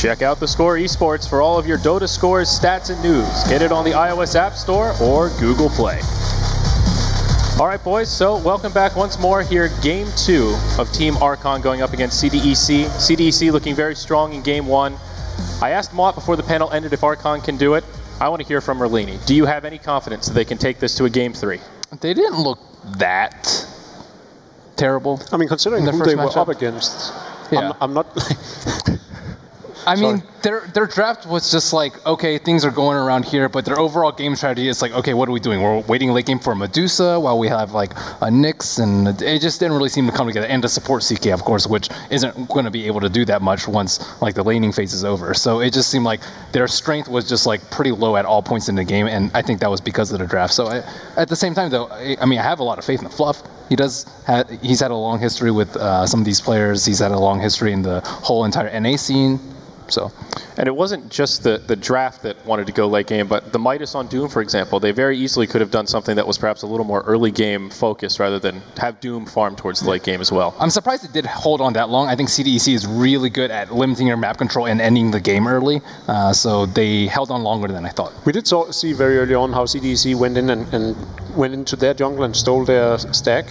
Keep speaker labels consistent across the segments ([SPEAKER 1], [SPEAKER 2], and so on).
[SPEAKER 1] Check out theScore eSports for all of your Dota scores, stats, and news. Get it on the iOS App Store or Google Play. All right, boys, so welcome back once more here. Game 2 of Team Archon going up against CDEC. CDEC looking very strong in Game 1. I asked Mott before the panel ended if Archon can do it. I want to hear from Merlini. Do you have any confidence that they can take this to a Game 3?
[SPEAKER 2] They didn't look that terrible.
[SPEAKER 3] I mean, considering who they were up against,
[SPEAKER 2] yeah.
[SPEAKER 3] I'm not...
[SPEAKER 2] I mean, their draft was just like, okay, things are going around here, but their overall game strategy is like, okay, what are we doing? We're waiting late game for Medusa while we have like a Nyx, and it just didn't really seem to come together. And to support CK, of course, which isn't going to be able to do that much once like the laning phase is over. So it just seemed like their strength was just like pretty low at all points in the game, and I think that was because of the draft. So at the same time, though, I mean, I have a lot of faith in the Fluff. He's had a long history with some of these players. He's had a long history in the whole entire NA scene. So,
[SPEAKER 1] and it wasn't just the draft that wanted to go late game, but the Midas on Doom, for example, they very easily could have done something that was perhaps a little more early game focused rather than have Doom farm towards the late game as well.
[SPEAKER 2] I'm surprised it did hold on that long. I think CDEC is really good at limiting your map control and ending the game early, so they held on longer than I thought.
[SPEAKER 3] We did see very early on how CDEC went in and went into their jungle and stole their stack.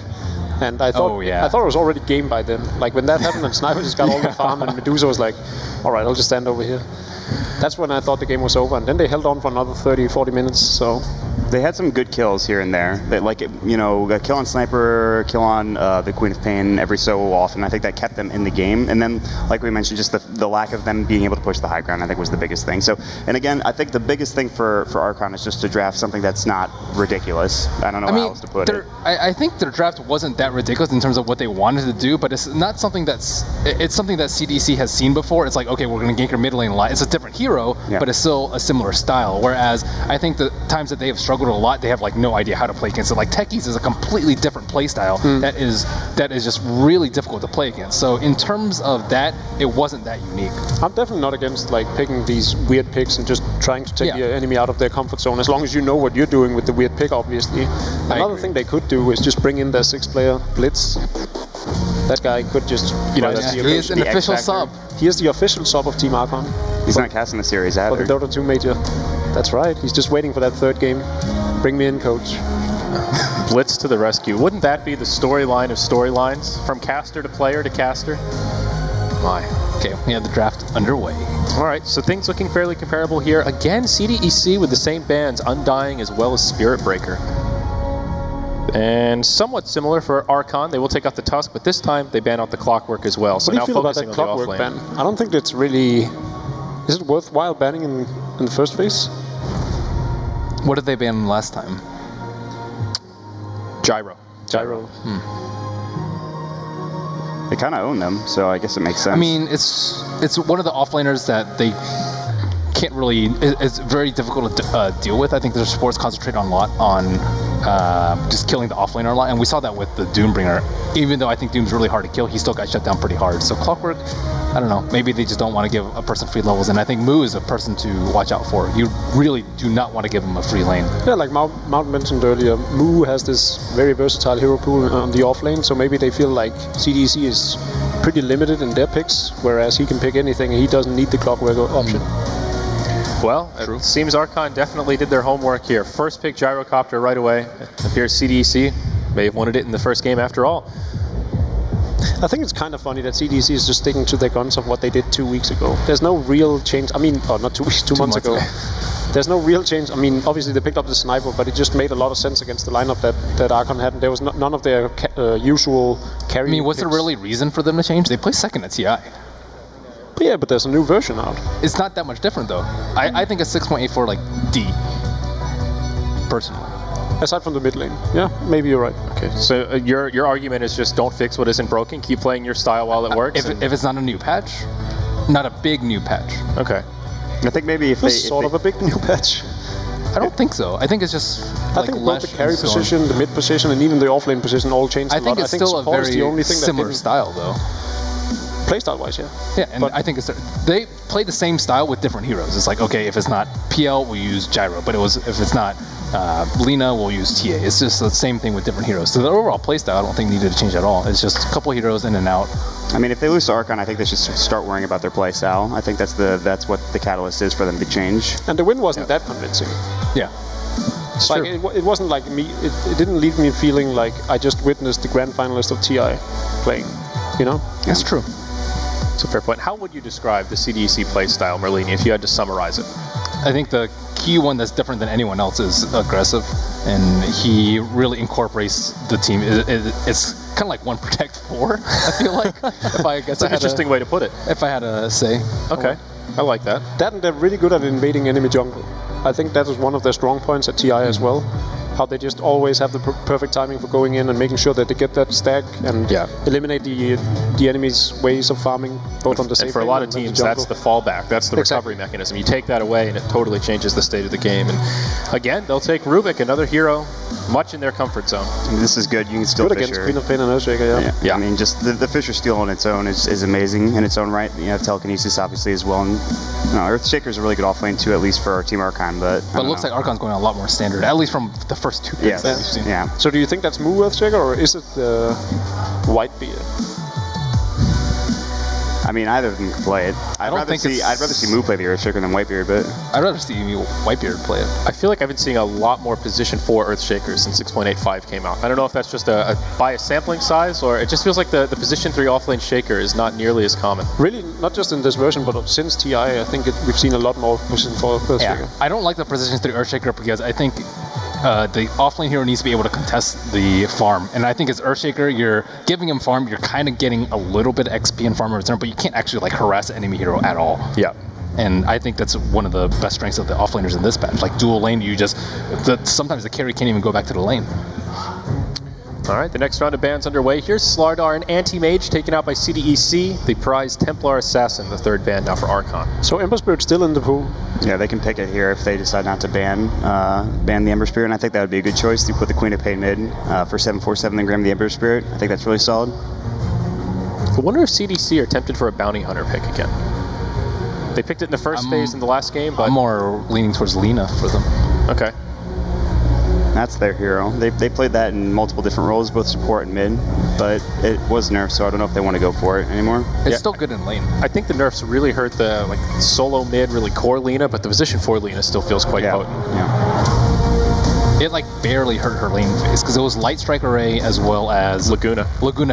[SPEAKER 3] And I thought, I thought it was already game by then. Like when that happened and Sniper just got all the farm and Medusa was like, all right, I'll just stand over here. That's when I thought the game was over. And then they held on for another 30, 40 minutes. So
[SPEAKER 4] they had some good kills here and there. They, like, you know, a kill on Sniper, kill on the Queen of Pain every so often. I think that kept them in the game. And then, like we mentioned, just the lack of them being able to push the high ground, I think, was the biggest thing. So, and again, I think the biggest thing for Archon is just to draft something that's not ridiculous. I don't know how else to put it.
[SPEAKER 2] I think their draft wasn't that ridiculous in terms of what they wanted to do, but it's not something it's something that CDC has seen before. It's like, okay, we're going to gank your mid lane a lot. It's a different hero, but it's still a similar style. Whereas I think the times that they have struggled a lot, they have like no idea how to play against it. Like Techies is a completely different play style that is just really difficult to play against. So in terms of that, it wasn't that unique.
[SPEAKER 3] I'm definitely not against like picking these weird picks and just trying to take the enemy out of their comfort zone, as long as you know what you're doing with the weird pick, obviously. Another thing they could do is just bring in their 6-player Blitz. That guy could just, you know,
[SPEAKER 2] he is an official sub.
[SPEAKER 3] He is the official sub of Team Archon.
[SPEAKER 4] He's not casting the series either.
[SPEAKER 3] For the Dota 2 major. That's right. He's just waiting for that third game. Bring me in, coach.
[SPEAKER 1] Blitz to the rescue. Wouldn't that be the storyline of storylines? From caster to player to caster?
[SPEAKER 2] My. Okay, we have the draft underway.
[SPEAKER 1] All right, so things looking fairly comparable here. Again, CDEC with the same bans, Undying as well as Spirit Breaker. And somewhat similar for Archon, they will take out the Tusk, but this time they ban out the Clockwork as well. So
[SPEAKER 3] what do you feel about that Clockwork ban? I don't think it's really... Is it worthwhile banning in the first phase?
[SPEAKER 2] What did they ban last time?
[SPEAKER 1] Gyro.
[SPEAKER 4] They kind of own them, so I guess it makes sense.
[SPEAKER 2] I mean, it's one of the offlaners that they can't really... It's very difficult to deal with. I think their supports concentrate on a lot on just killing the offlaner a lot, and we saw that with the Doombringer. Even though I think Doom's really hard to kill, he still got shut down pretty hard. So Clockwork, I don't know, maybe they just don't want to give a person free levels, and I think Moo is a person to watch out for. You really do not want to give him a free lane.
[SPEAKER 3] Yeah, like Mount mentioned earlier, Moo has this very versatile hero pool on the off lane, so maybe they feel like CDC is pretty limited in their picks, whereas he can pick anything and he doesn't need the Clockwork option.
[SPEAKER 1] Well, it seems Archon definitely did their homework here. First pick Gyrocopter right away. It appears CDEC may have wanted it in the first game after all.
[SPEAKER 3] I think it's kind of funny that CDEC is just sticking to their guns of what they did 2 weeks ago. There's no real change. I mean, not 2 weeks, 2 months ago. There's no real change. I mean, obviously they picked up the Sniper, but it just made a lot of sense against the lineup that Archon had. There was none of their usual carry.
[SPEAKER 2] I mean, was there really reason for them to change? They play second at CI.
[SPEAKER 3] Yeah, but there's a new version out.
[SPEAKER 2] It's not that much different, though. I think a 6.84 like D, personally.
[SPEAKER 3] Aside from the mid lane. Yeah, maybe you're right.
[SPEAKER 1] Okay, so your argument is just don't fix what isn't broken, keep playing your style while it works?
[SPEAKER 2] If it's not a new patch, not a big new patch.
[SPEAKER 1] Okay.
[SPEAKER 4] I think maybe if
[SPEAKER 3] it's sort of a big new patch.
[SPEAKER 2] I don't think so. I think it's just
[SPEAKER 3] I think both the carry position, the mid position, and even the off lane position all changed a lot.
[SPEAKER 2] I think it's still a very similar style, though.
[SPEAKER 3] Playstyle-wise, yeah.
[SPEAKER 2] Yeah, and I think they play the same style with different heroes. It's like, okay, if it's not PL, we'll use Gyro, but if it's not Lina, we'll use TA. It's just the same thing with different heroes. So the overall playstyle, I don't think needed to change at all. It's just a couple heroes in and out.
[SPEAKER 4] I mean, if they lose to Archon, I think they should start worrying about their playstyle. I think that's what the catalyst is for them to change.
[SPEAKER 3] And the win wasn't that convincing.
[SPEAKER 2] Yeah.
[SPEAKER 3] Like it wasn't like me. It didn't leave me feeling like I just witnessed the grand finalist of TI playing. You know?
[SPEAKER 2] That's true.
[SPEAKER 1] It's a fair point. How would you describe the CDEC playstyle, Merlini, if you had to summarize it?
[SPEAKER 2] I think the key one that's different than anyone else is aggressive, and he really incorporates the team. It's kind of like 1 Protect 4, I feel like.
[SPEAKER 1] That's an interesting way to put it.
[SPEAKER 2] If I had to say.
[SPEAKER 1] Okay, I like that.
[SPEAKER 3] That and they're really good at invading enemy jungle. I think that is one of their strong points at TI as well. How they just always have the perfect timing for going in and making sure that they get that stack and eliminate the enemy's ways of farming, both on the safe
[SPEAKER 1] and for a lot of teams, that's the fallback. That's the recovery mechanism. You take that away, and it totally changes the state of the game. And again, they'll take Rubik, another hero, much in their comfort zone.
[SPEAKER 4] I mean, this is good. You can steal
[SPEAKER 3] good
[SPEAKER 4] Fisher.
[SPEAKER 3] Against Queen of Pain and Earthshaker,
[SPEAKER 4] yeah. I mean, just the Fisher steal on its own is amazing in its own right. You have telekinesis, obviously, as well. And Earthshaker is a really good offlane, too, at least for our Team Archon. But
[SPEAKER 2] it looks like Archon's going a lot more standard, at least from the first 2 picks that we've seen.
[SPEAKER 4] Yeah.
[SPEAKER 3] So do you think that's Moo Earthshaker, or is it the Whitebeard?
[SPEAKER 4] I mean, either of them can play it. I'd rather see Moo play the Earthshaker than Whitebeard, but
[SPEAKER 2] I'd rather see Whitebeard play it.
[SPEAKER 1] I feel like I've been seeing a lot more position 4 Earthshakers since 6.85 came out. I don't know if that's just a bias sampling size, or it just feels like the position 3 offlane shaker is not nearly as common.
[SPEAKER 3] Really, not just in this version, but since TI, I think we've seen a lot more position 4 Earthshaker.
[SPEAKER 2] Yeah. I don't like the position 3 Earthshaker because I think the offlane hero needs to be able to contest the farm. And I think as Earthshaker, you're giving him farm, you're kind of getting a little bit of XP and farm in return, but you can't actually like harass an enemy hero at all.
[SPEAKER 1] Yeah.
[SPEAKER 2] And I think that's one of the best strengths of the offlaners in this patch. Like dual lane, sometimes the carry can't even go back to the lane.
[SPEAKER 1] All right, the next round of bans underway. Here's Slardar, an anti-mage, taken out by CDEC, the prized Templar Assassin, the 3rd ban now for Archon.
[SPEAKER 3] So Ember Spirit's still in the pool?
[SPEAKER 4] Yeah, they can pick it here if they decide not to ban the Ember Spirit, and I think that would be a good choice. You put the Queen of Pain mid for 747, then grab the Ember Spirit. I think that's really solid.
[SPEAKER 1] I wonder if CDC are tempted for a Bounty Hunter pick again. They picked it in the first phase in the last game, but
[SPEAKER 2] I'm more leaning towards Lina for them.
[SPEAKER 1] Okay.
[SPEAKER 4] That's their hero. They played that in multiple different roles, both support and mid, but it was nerfed, so I don't know if they want to go for it anymore.
[SPEAKER 2] It's still good in lane.
[SPEAKER 1] I think the nerfs really hurt the solo mid, really core Lina, but the position 4 Lina still feels quite potent.
[SPEAKER 4] Yeah.
[SPEAKER 2] It like barely hurt her lane phase because it was Light Strike Array as well as
[SPEAKER 1] Laguna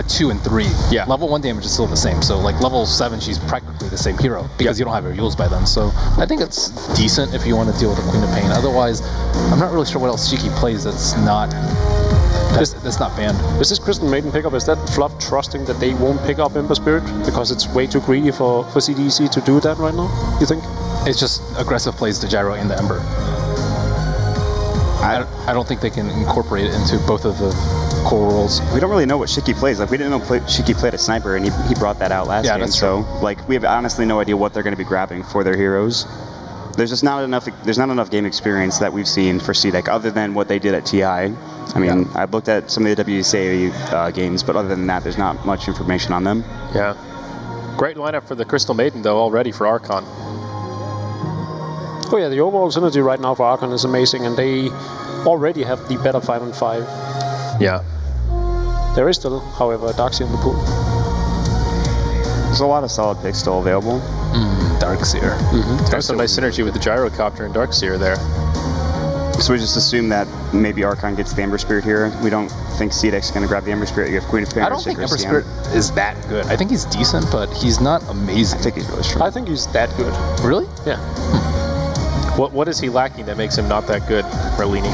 [SPEAKER 2] 2 and 3.
[SPEAKER 1] Yeah.
[SPEAKER 2] Level 1 damage is still the same, so like level 7 she's practically the same hero because you don't have her Yules by then. So I think it's decent if you want to deal with a Queen of Pain. Otherwise, I'm not really sure what else Shiki plays that's not banned.
[SPEAKER 3] Is this Crystal Maiden pickup, is that Fluff trusting that they won't pick up Ember Spirit because it's way too greedy for CDEC to do that right now, you think?
[SPEAKER 2] It's just aggressive plays the Gyro and the Ember. I don't think they can incorporate it into both of the core roles.
[SPEAKER 4] We don't really know what Shiki plays. Like we didn't know Shiki played a sniper, and he brought that out last game.
[SPEAKER 2] That's
[SPEAKER 4] so
[SPEAKER 2] true.
[SPEAKER 4] like we have honestly no idea what they're going to be grabbing for their heroes. There's just not enough. There's not enough game experience that we've seen for CDEC other than what they did at TI. I mean, I've looked at some of the WCA games, but other than that, there's not much information on them.
[SPEAKER 1] Yeah. Great lineup for the Crystal Maiden, though, already for Archon.
[SPEAKER 3] Oh yeah, the overall synergy right now for Archon is amazing, and they already have the better 5-on-5.
[SPEAKER 1] Yeah.
[SPEAKER 3] There is still, however, a Darkseer in the pool.
[SPEAKER 4] There's a lot of solid picks still available.
[SPEAKER 2] Darkseer.
[SPEAKER 1] There's some nice synergy with the Gyrocopter and Darkseer there.
[SPEAKER 4] So we just assume that maybe Archon gets the Ember Spirit here. We don't think CDEC's going to grab the Ember Spirit. You have Queen of Pain.
[SPEAKER 2] I don't think Ember Spirit is that good. I think he's decent, but he's not amazing.
[SPEAKER 4] I think he's really strong.
[SPEAKER 3] I think he's that good.
[SPEAKER 2] Really?
[SPEAKER 3] Yeah.
[SPEAKER 1] What is he lacking that makes him not that good, Merlini?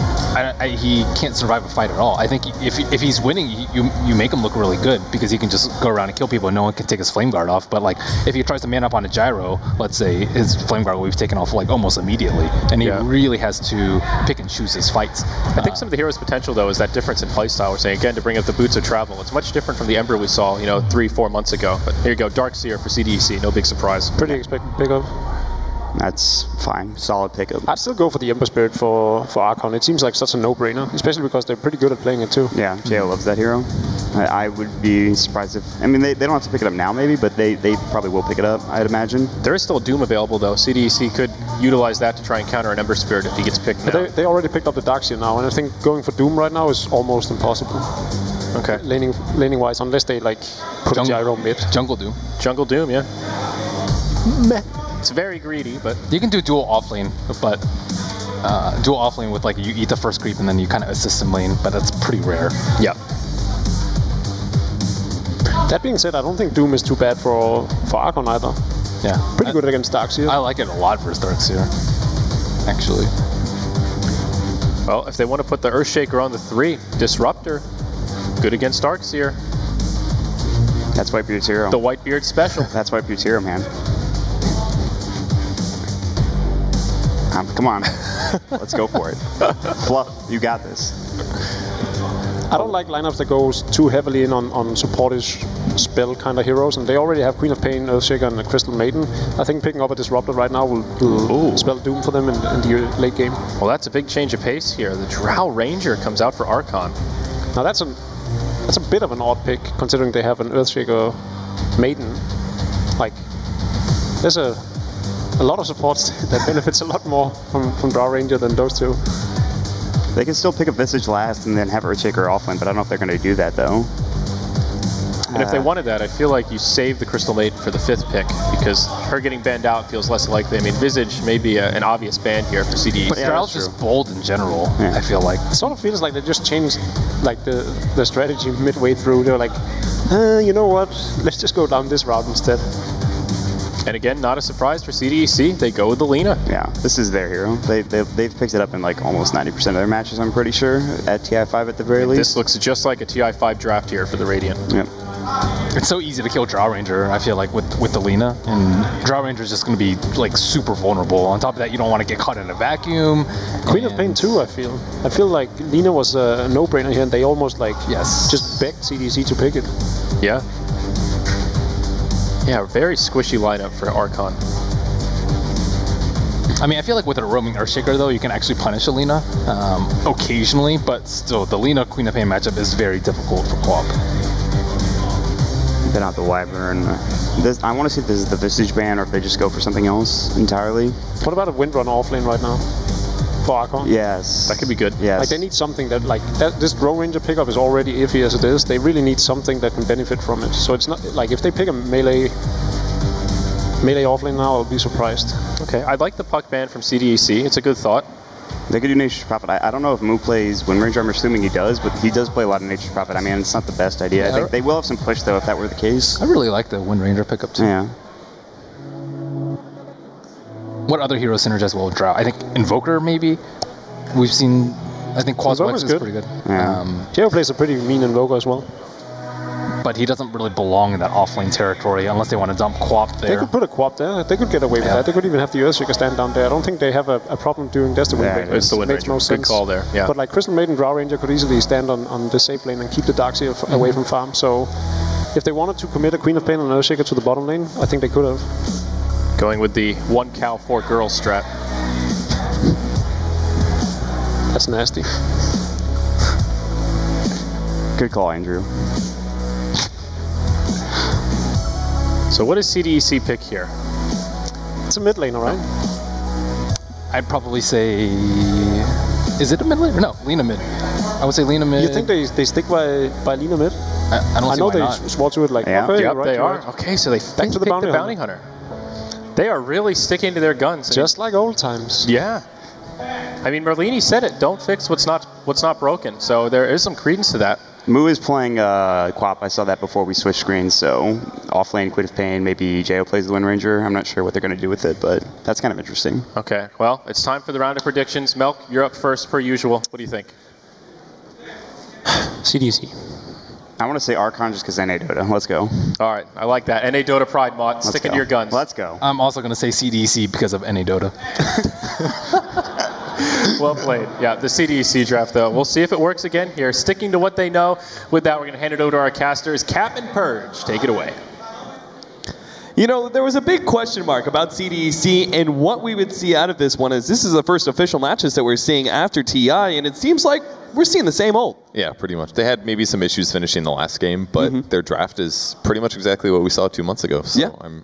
[SPEAKER 2] He can't survive a fight at all. I think if he's winning, you make him look really good because he can just go around and kill people and no one can take his flame guard off. But like if he tries to man up on a Gyro, let's say his flame guard will be taken off like almost immediately, and he really has to pick and choose his fights.
[SPEAKER 1] I think some of the hero's potential though is that difference in playstyle. We're saying again to bring up the boots of travel. It's much different from the Ember we saw 3-4 months ago. But here you go, Darkseer for CDEC, no big surprise.
[SPEAKER 3] Pretty expected pickup.
[SPEAKER 4] That's fine. Solid pickup.
[SPEAKER 3] I'd still go for the Ember Spirit for Archon. It seems like such a no-brainer, especially because they're pretty good at playing it too.
[SPEAKER 4] Yeah, Jo loves that hero. I would be surprised if... I mean, they don't have to pick it up now, maybe, but they probably will pick it up, I'd imagine.
[SPEAKER 1] There is still Doom available, though. CDEC could utilize that to try and counter an Ember Spirit if he gets picked now.
[SPEAKER 3] They already picked up the Darkseer now, and I think going for Doom right now is almost impossible.
[SPEAKER 1] Okay.
[SPEAKER 3] Laning-wise, unless they, like, put a gyro mid.
[SPEAKER 2] Jungle Doom.
[SPEAKER 1] Jungle Doom, yeah.
[SPEAKER 3] Meh.
[SPEAKER 1] It's very greedy, but...
[SPEAKER 2] You can do dual offlane, but... dual offlane with, like, you eat the first creep and then you kind of assist in lane, but that's pretty rare.
[SPEAKER 1] Yeah.
[SPEAKER 3] That being said, I don't think Doom is too bad for Archon either.
[SPEAKER 2] Yeah.
[SPEAKER 3] Pretty good against Darkseer.
[SPEAKER 2] I like it a lot versus Darkseer, actually.
[SPEAKER 1] Well, if they want to put the Earthshaker on the 3, Disruptor, good against Darkseer.
[SPEAKER 4] That's Whitebeard's hero.
[SPEAKER 1] The Whitebeard special.
[SPEAKER 4] That's Whitebeard's hero, man. Come on. Let's go for it. Fluff, you got this.
[SPEAKER 3] I don't like lineups that goes too heavily in on supportish spell kind of heroes, and they already have Queen of Pain, Earthshaker, and the Crystal Maiden. I think picking up a Disruptor right now will spell Doom for them in the late game.
[SPEAKER 1] Well, that's a big change of pace here. The Drow Ranger comes out for Archon.
[SPEAKER 3] Now that's a bit of an odd pick, considering they have an Earthshaker Maiden. Like, there's a lot of supports that benefits a lot more from Drow Ranger than those two.
[SPEAKER 4] They can still pick up Visage last and then have Earthshaker offlane, but I don't know if they're going to do that, though.
[SPEAKER 1] And if they wanted that, I feel like you save the Crystal Maiden for the 5th pick, because her getting banned out feels less likely. I mean, Visage may be an obvious ban here for CDEC.
[SPEAKER 2] But Drow's just bold in general, I feel like.
[SPEAKER 3] It sort of feels like they just changed like the strategy midway through. They're like, you know what, let's just go down this route instead.
[SPEAKER 1] And again, not a surprise for CDEC. They go with the Lina.
[SPEAKER 4] Yeah, this is their hero. They've picked it up in like almost 90% of their matches, I'm pretty sure, at TI5 at the very least.
[SPEAKER 1] This looks just like a TI5 draft here for the Radiant.
[SPEAKER 4] Yep.
[SPEAKER 2] It's so easy to kill Drow Ranger, I feel like, with the Lina. And Drow Ranger is just going to be like super vulnerable. On top of that, you don't want to get caught in a vacuum.
[SPEAKER 3] Queen of Pain too, I feel. I feel like Lina was a no-brainer here, and they almost like just begged CDC to pick it.
[SPEAKER 1] Yeah. Yeah, very squishy lineup for Archon.
[SPEAKER 2] I mean, I feel like with a roaming Earthshaker, though, you can actually punish a Lina occasionally, but still, the Lina Queen of Pain matchup is very difficult for co-op.
[SPEAKER 4] Then out the Wyvern. I want to see if this is the Visage ban or if they just go for something else entirely.
[SPEAKER 3] What about a Windrun offlane right now for Archon?
[SPEAKER 4] Yes.
[SPEAKER 1] That could be good.
[SPEAKER 4] Yes.
[SPEAKER 3] Like, they need something that, like, this Drow Ranger pickup is already iffy as it is. They really need something that can benefit from it. So it's not, like, if they pick a melee offlane now, I'll be surprised.
[SPEAKER 1] Okay, I like the puck ban from CDEC. It's a good thought.
[SPEAKER 4] They could do Nature's Prophet. I don't know if Moo plays Wind Ranger. I'm assuming he does, but he does play a lot of Nature's Prophet. I mean, it's not the best idea.
[SPEAKER 2] Yeah,
[SPEAKER 4] I think they will have some push, though, if that were the case.
[SPEAKER 2] I really like the Wind Ranger pickup, too.
[SPEAKER 4] Yeah.
[SPEAKER 2] What other heroes synergize well with Drow? I think Invoker, maybe. We've seen, I think Quaswex is pretty good.
[SPEAKER 4] Yeah.
[SPEAKER 3] Jero plays a pretty mean Invoker as well.
[SPEAKER 2] But he doesn't really belong in that offlane territory unless they want to dump Quap there.
[SPEAKER 3] They could put a Quap there. They could get away with that. They could even have the Earthshaker stand down there. I don't think they have a problem doing that's the Wind Ranger.
[SPEAKER 1] It's the Wind
[SPEAKER 3] Makes
[SPEAKER 1] Ranger.
[SPEAKER 3] no sense.
[SPEAKER 1] Good call there. Yeah.
[SPEAKER 3] But like Crystal Maiden, Drow Ranger could easily stand on the safe lane and keep the Darkseer away from farm. So if they wanted to commit a Queen of Pain and an Earthshaker to the bottom lane, I think they could have.
[SPEAKER 1] Going with the 1 cow, 4 girls strat.
[SPEAKER 3] That's nasty.
[SPEAKER 4] Good call, Andrew.
[SPEAKER 1] So what does CDEC pick here?
[SPEAKER 3] It's a mid laner, right?
[SPEAKER 2] I'd probably say... Is it a mid laner? No, Lina mid. I would say Lina mid.
[SPEAKER 3] You think they stick by Lina mid?
[SPEAKER 2] I don't see
[SPEAKER 3] know
[SPEAKER 2] why
[SPEAKER 3] they
[SPEAKER 2] not.
[SPEAKER 3] swore to it like,
[SPEAKER 4] Yeah.
[SPEAKER 3] okay,
[SPEAKER 1] Yep,
[SPEAKER 3] right,
[SPEAKER 1] they are.
[SPEAKER 3] right.
[SPEAKER 1] Okay, so they
[SPEAKER 3] Back to the
[SPEAKER 1] picked
[SPEAKER 3] Bounty
[SPEAKER 1] Hunter. They are really sticking to their guns.
[SPEAKER 3] Just like old times.
[SPEAKER 1] Yeah. I mean, Merlini said it. Don't fix what's not broken. So there is some credence to that.
[SPEAKER 4] Moo is playing Quap. I saw that before we switched screens, so offlane Queen of Pain, maybe Jo plays the Wind Ranger. I'm not sure what they're going to do with it, but that's kind of interesting.
[SPEAKER 1] Okay, well, it's time for the round of predictions. Melk, you're up first per usual. What do you think?
[SPEAKER 3] CDC.
[SPEAKER 4] I want to say Archon just because NA Dota. Let's go.
[SPEAKER 1] All right, I like that. NA Dota Pride mod. Sticking to your guns.
[SPEAKER 4] Let's go.
[SPEAKER 2] I'm also going to say CDC because of NA Dota.
[SPEAKER 1] Well played. Yeah, the CDEC draft, though. We'll see if it works again here. Sticking to what they know. With that, we're going to hand it over to our casters. Cap and Purge, take it away.
[SPEAKER 5] You know, there was a big question mark about CDEC, and what we would see out of this one is this is the first official matches that we're seeing after TI, and it seems like we're seeing the same old.
[SPEAKER 6] Yeah, pretty much. They had maybe some issues finishing the last game, but their draft is pretty much exactly what we saw 2 months ago. So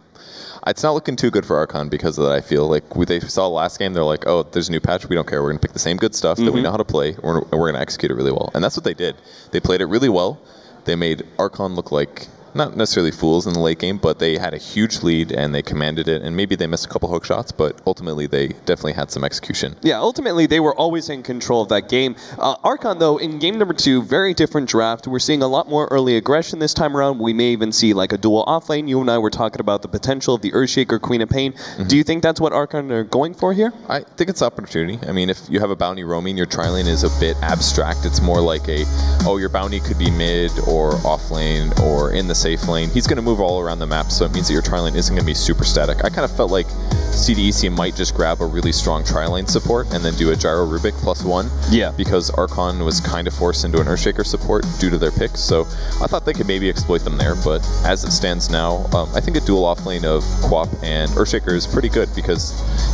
[SPEAKER 6] it's not looking too good for Archon because of that, I feel. Like, they saw last game, they're like, oh, there's a new patch, we don't care. We're going to pick the same good stuff that we know how to play, and we're going to execute it really well. And that's what they did. They played it really well. They made Archon look like, not necessarily fools in the late game, but they had a huge lead and they commanded it, and maybe they missed a couple hook shots, but ultimately they definitely had some execution.
[SPEAKER 5] Yeah, ultimately they were always in control of that game. Archon, though, in game number 2, very different draft. We're seeing a lot more early aggression this time around. We may even see like a dual offlane. You and I were talking about the potential of the Earthshaker, Queen of Pain. Do you think that's what Archon are going for here?
[SPEAKER 6] I think it's opportunity. I mean, if you have a bounty roaming, your tri-lane is a bit abstract. It's more like your bounty could be mid or off lane or in the safe lane. He's going to move all around the map, so it means that your tri-lane isn't going to be super static. I kind of felt like CDEC might just grab a really strong tri-lane support and then do a Gyro Rubik +1. Yeah. Because Archon was kind of forced into an Earthshaker support due to their picks, so I thought they could maybe exploit them there, but as it stands now, I think a dual offlane of Quap and Earthshaker is pretty good, because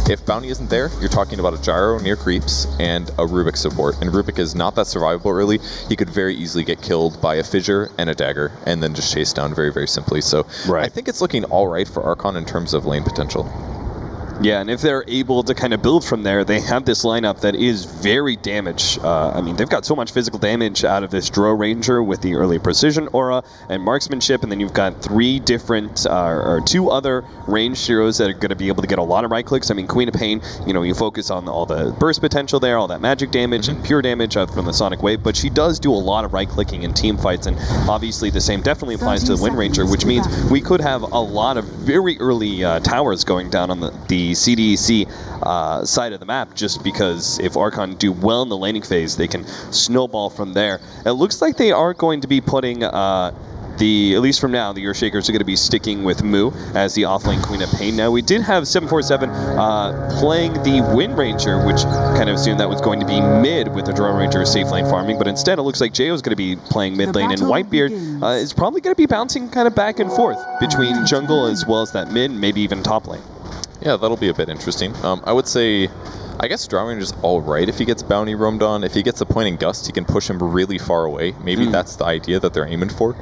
[SPEAKER 6] if bounty isn't there, you're talking about a Gyro near creeps and a Rubik support, and Rubik is not that survivable early. He could very easily get killed by a Fissure and a Dagger, and then just chase down very, very simply. So I think it's looking all right for Archon in terms of lane potential.
[SPEAKER 5] Yeah, and if they're able to kind of build from there, they have this lineup that is very damaged. I mean, they've got so much physical damage out of this Drow Ranger with the early precision aura and marksmanship, and then you've got 3 different, or 2 other ranged heroes that are going to be able to get a lot of right clicks. I mean, Queen of Pain, you know, you focus on all the burst potential there, all that magic damage and pure damage from the Sonic Wave, but she does do a lot of right clicking in team fights, and obviously the same definitely applies to the Wind Ranger, which means we could have a lot of very early towers going down on the CDEC side of the map, just because if Archon do well in the laning phase, they can snowball from there. It looks like they are going to be putting at least from now, the Earthshakers are going to be sticking with Moo as the offlane Queen of Pain. Now, we did have 747 playing the Wind Ranger, which kind of assumed that was going to be mid with the Drone Ranger safe lane farming, but instead it looks like Jayo is going to be playing mid lane, and Whitebeard is probably going to be bouncing kind of back and forth between jungle as well as that mid, maybe even top lane.
[SPEAKER 6] Yeah, that'll be a bit interesting. I would say, I guess Drow Ranger's all right if he gets bounty roamed on. If he gets a point in Gust, he can push him really far away. Maybe that's the idea that they're aiming for.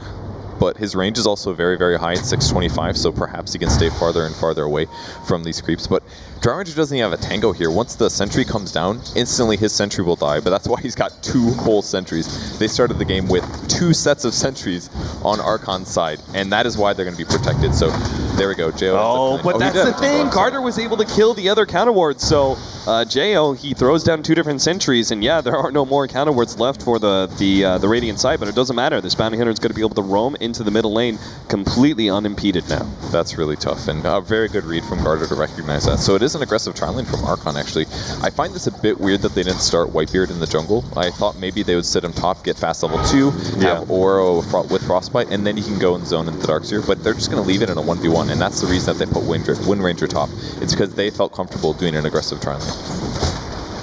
[SPEAKER 6] But his range is also very, very high at 625, so perhaps he can stay farther and farther away from these creeps. But Drow Ranger doesn't even have a tango here. Once the sentry comes down, instantly his sentry will die, but that's why he's got 2 whole sentries. They started the game with 2 sets of sentries on Archon's side, and that is why they're going to be protected. So there we go, Jayo.
[SPEAKER 5] Oh, but that's the thing. Carter was able to kill the other counterwards, so Jayo, he throws down 2 different sentries, and yeah, there are no more counterwards left for the Radiant side, but it doesn't matter. This bounty hunter is going to be able to roam into the middle lane completely unimpeded now.
[SPEAKER 6] That's really tough, and a very good read from Carter to recognize that. So it is an aggressive tri-lane from Archon, actually. I find this a bit weird that they didn't start Whitebeard in the jungle. I thought maybe they would sit him top, get fast level 2, have Aura with Frostbite, and then he can go and zone into the Darkseer, but they're just going to leave it in a 1v1, and that's the reason that they put Wind Ranger top. It's because they felt comfortable doing an aggressive tri-lane.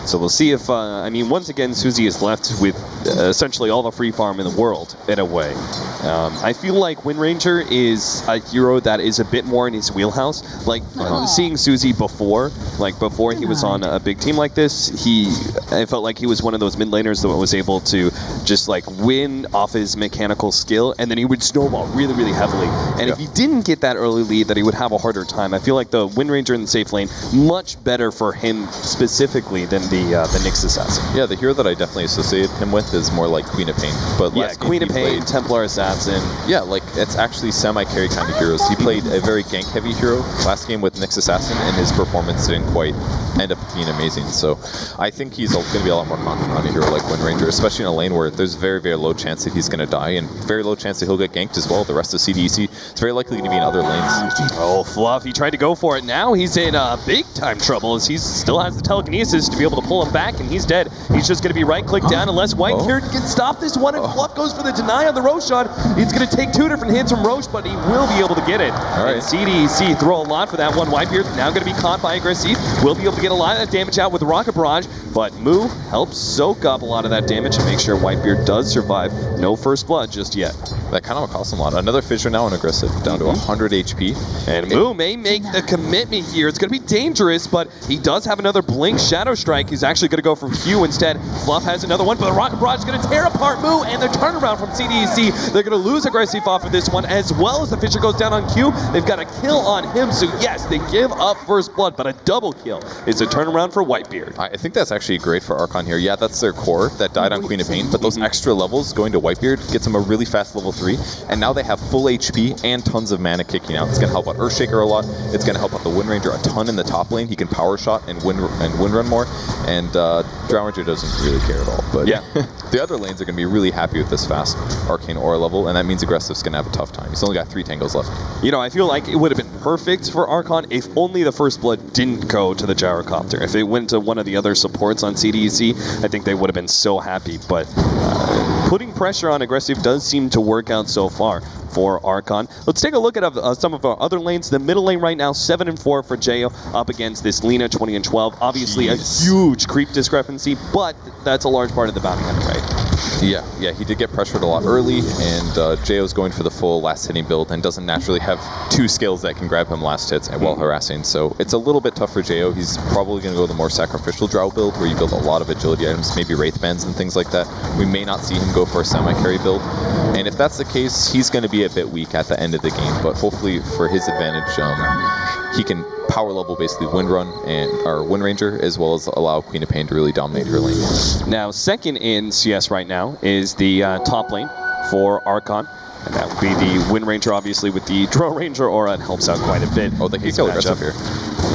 [SPEAKER 5] So we'll see if, I mean, once again, Susie is left with essentially all the free farm in the world, in a way. I feel like Wind Ranger is a hero that is a bit more in his wheelhouse. Like, seeing Susie before he was on a big team like this, I felt like he was one of those mid laners that was able to just, like, win off his mechanical skill, and then he would snowball really, really heavily. And if he didn't get that early lead, that he would have a harder time. I feel like the Wind Ranger in the safe lane, much better for him specifically than the Nyx Assassin.
[SPEAKER 6] Yeah, the hero that I definitely associate him with is more like Queen of Pain. But last game
[SPEAKER 5] Queen of Pain, Templar Assassin.
[SPEAKER 6] Yeah, like it's actually semi-carry kind of heroes. He played a very gank-heavy hero last game with Nyx Assassin, and his performance didn't quite end up being amazing. So I think he's going to be a lot more confident on a hero like Wind Ranger, especially in a lane where there's very, very low chance that he's going to die, and very low chance that he'll get ganked as well. The rest of CDEC, it's very likely going to be in other lanes.
[SPEAKER 5] Oh, Fluff, he tried to go for it. Now he's in big-time trouble, as he still has the telekinesis to be able to pull him back, and he's dead. He's just going to be right-click down unless Whitebeard can stop this one, and Fluff goes for the deny on the Roshan. He's going to take 2 different hits from Roche, but he will be able to get it. And CDEC throw a lot for that one. Whitebeard now going to be caught by Aggressive. Will be able to get a lot of that damage out with Rocket Barrage. but Moo helps soak up a lot of that damage and make sure Whitebeard does survive. No first blood just yet.
[SPEAKER 6] That kind of costs him a lot. Another Fissure now and aggressive, down to 100 HP.
[SPEAKER 5] And Moo may make the commitment here. It's going to be dangerous, but he does have another Blink Shadow Strike. He's actually going to go for Q instead. Fluff has another one, but Rocket Barrage is going to tear apart Moo, and the turnaround from CDEC. They're going to lose aggressive off of this one, as well as the Fissure goes down on Q. They've got a kill on him, so yes, they give up first blood, but a double kill is a turnaround for Whitebeard.
[SPEAKER 6] I think that's actually great for Archon here. Yeah, that's their core that died on Queen of Pain, but those extra levels going to Whitebeard gets them a really fast level 3, and now they have full HP and tons of mana kicking out. It's going to help out Earthshaker a lot. It's going to help out the Wind Ranger a ton in the top lane. He can power shot and wind run more, and Drow Ranger doesn't really care at all. But yeah, the other lanes are going to be really happy with this fast Arcane Aura level, and that means Aggressive's going to have a tough time. He's only got 3 tangles left.
[SPEAKER 5] You know, I feel like it would have been perfect for Archon if only the first blood didn't go to the Gyrocopter. If it went to one of the other supports on CDEC, I think they would have been so happy. But putting pressure on Aggressive does seem to work out so far for Archon. Let's take a look at some of our other lanes. The middle lane right now, 7-4 for Jayo up against this Lina, 20-12. Obviously a huge creep discrepancy, but that's a large part of the bounty hunter, right?
[SPEAKER 6] Yeah, he did get pressured a lot early, and Jayo's going for the full last hitting build and doesn't naturally have 2 skills that can grab him last hits while harassing, so it's a little bit tough for Jayo. He's probably going to go the more sacrificial Drow build, where you build a lot of agility items, maybe Wraith Bands and things like that. We may not see him go for a semi-carry build, and if that's the case, he's going to be a bit weak at the end of the game, but hopefully for his advantage, he can power level basically Wind Ranger, as well as allow Queen of Pain to really dominate her lane.
[SPEAKER 5] Now, second in CS right now is the top lane for Archon. And that would be the Wind Ranger, obviously, with the Drow Ranger aura. It helps out quite a bit.
[SPEAKER 6] Oh, they can go aggressive here.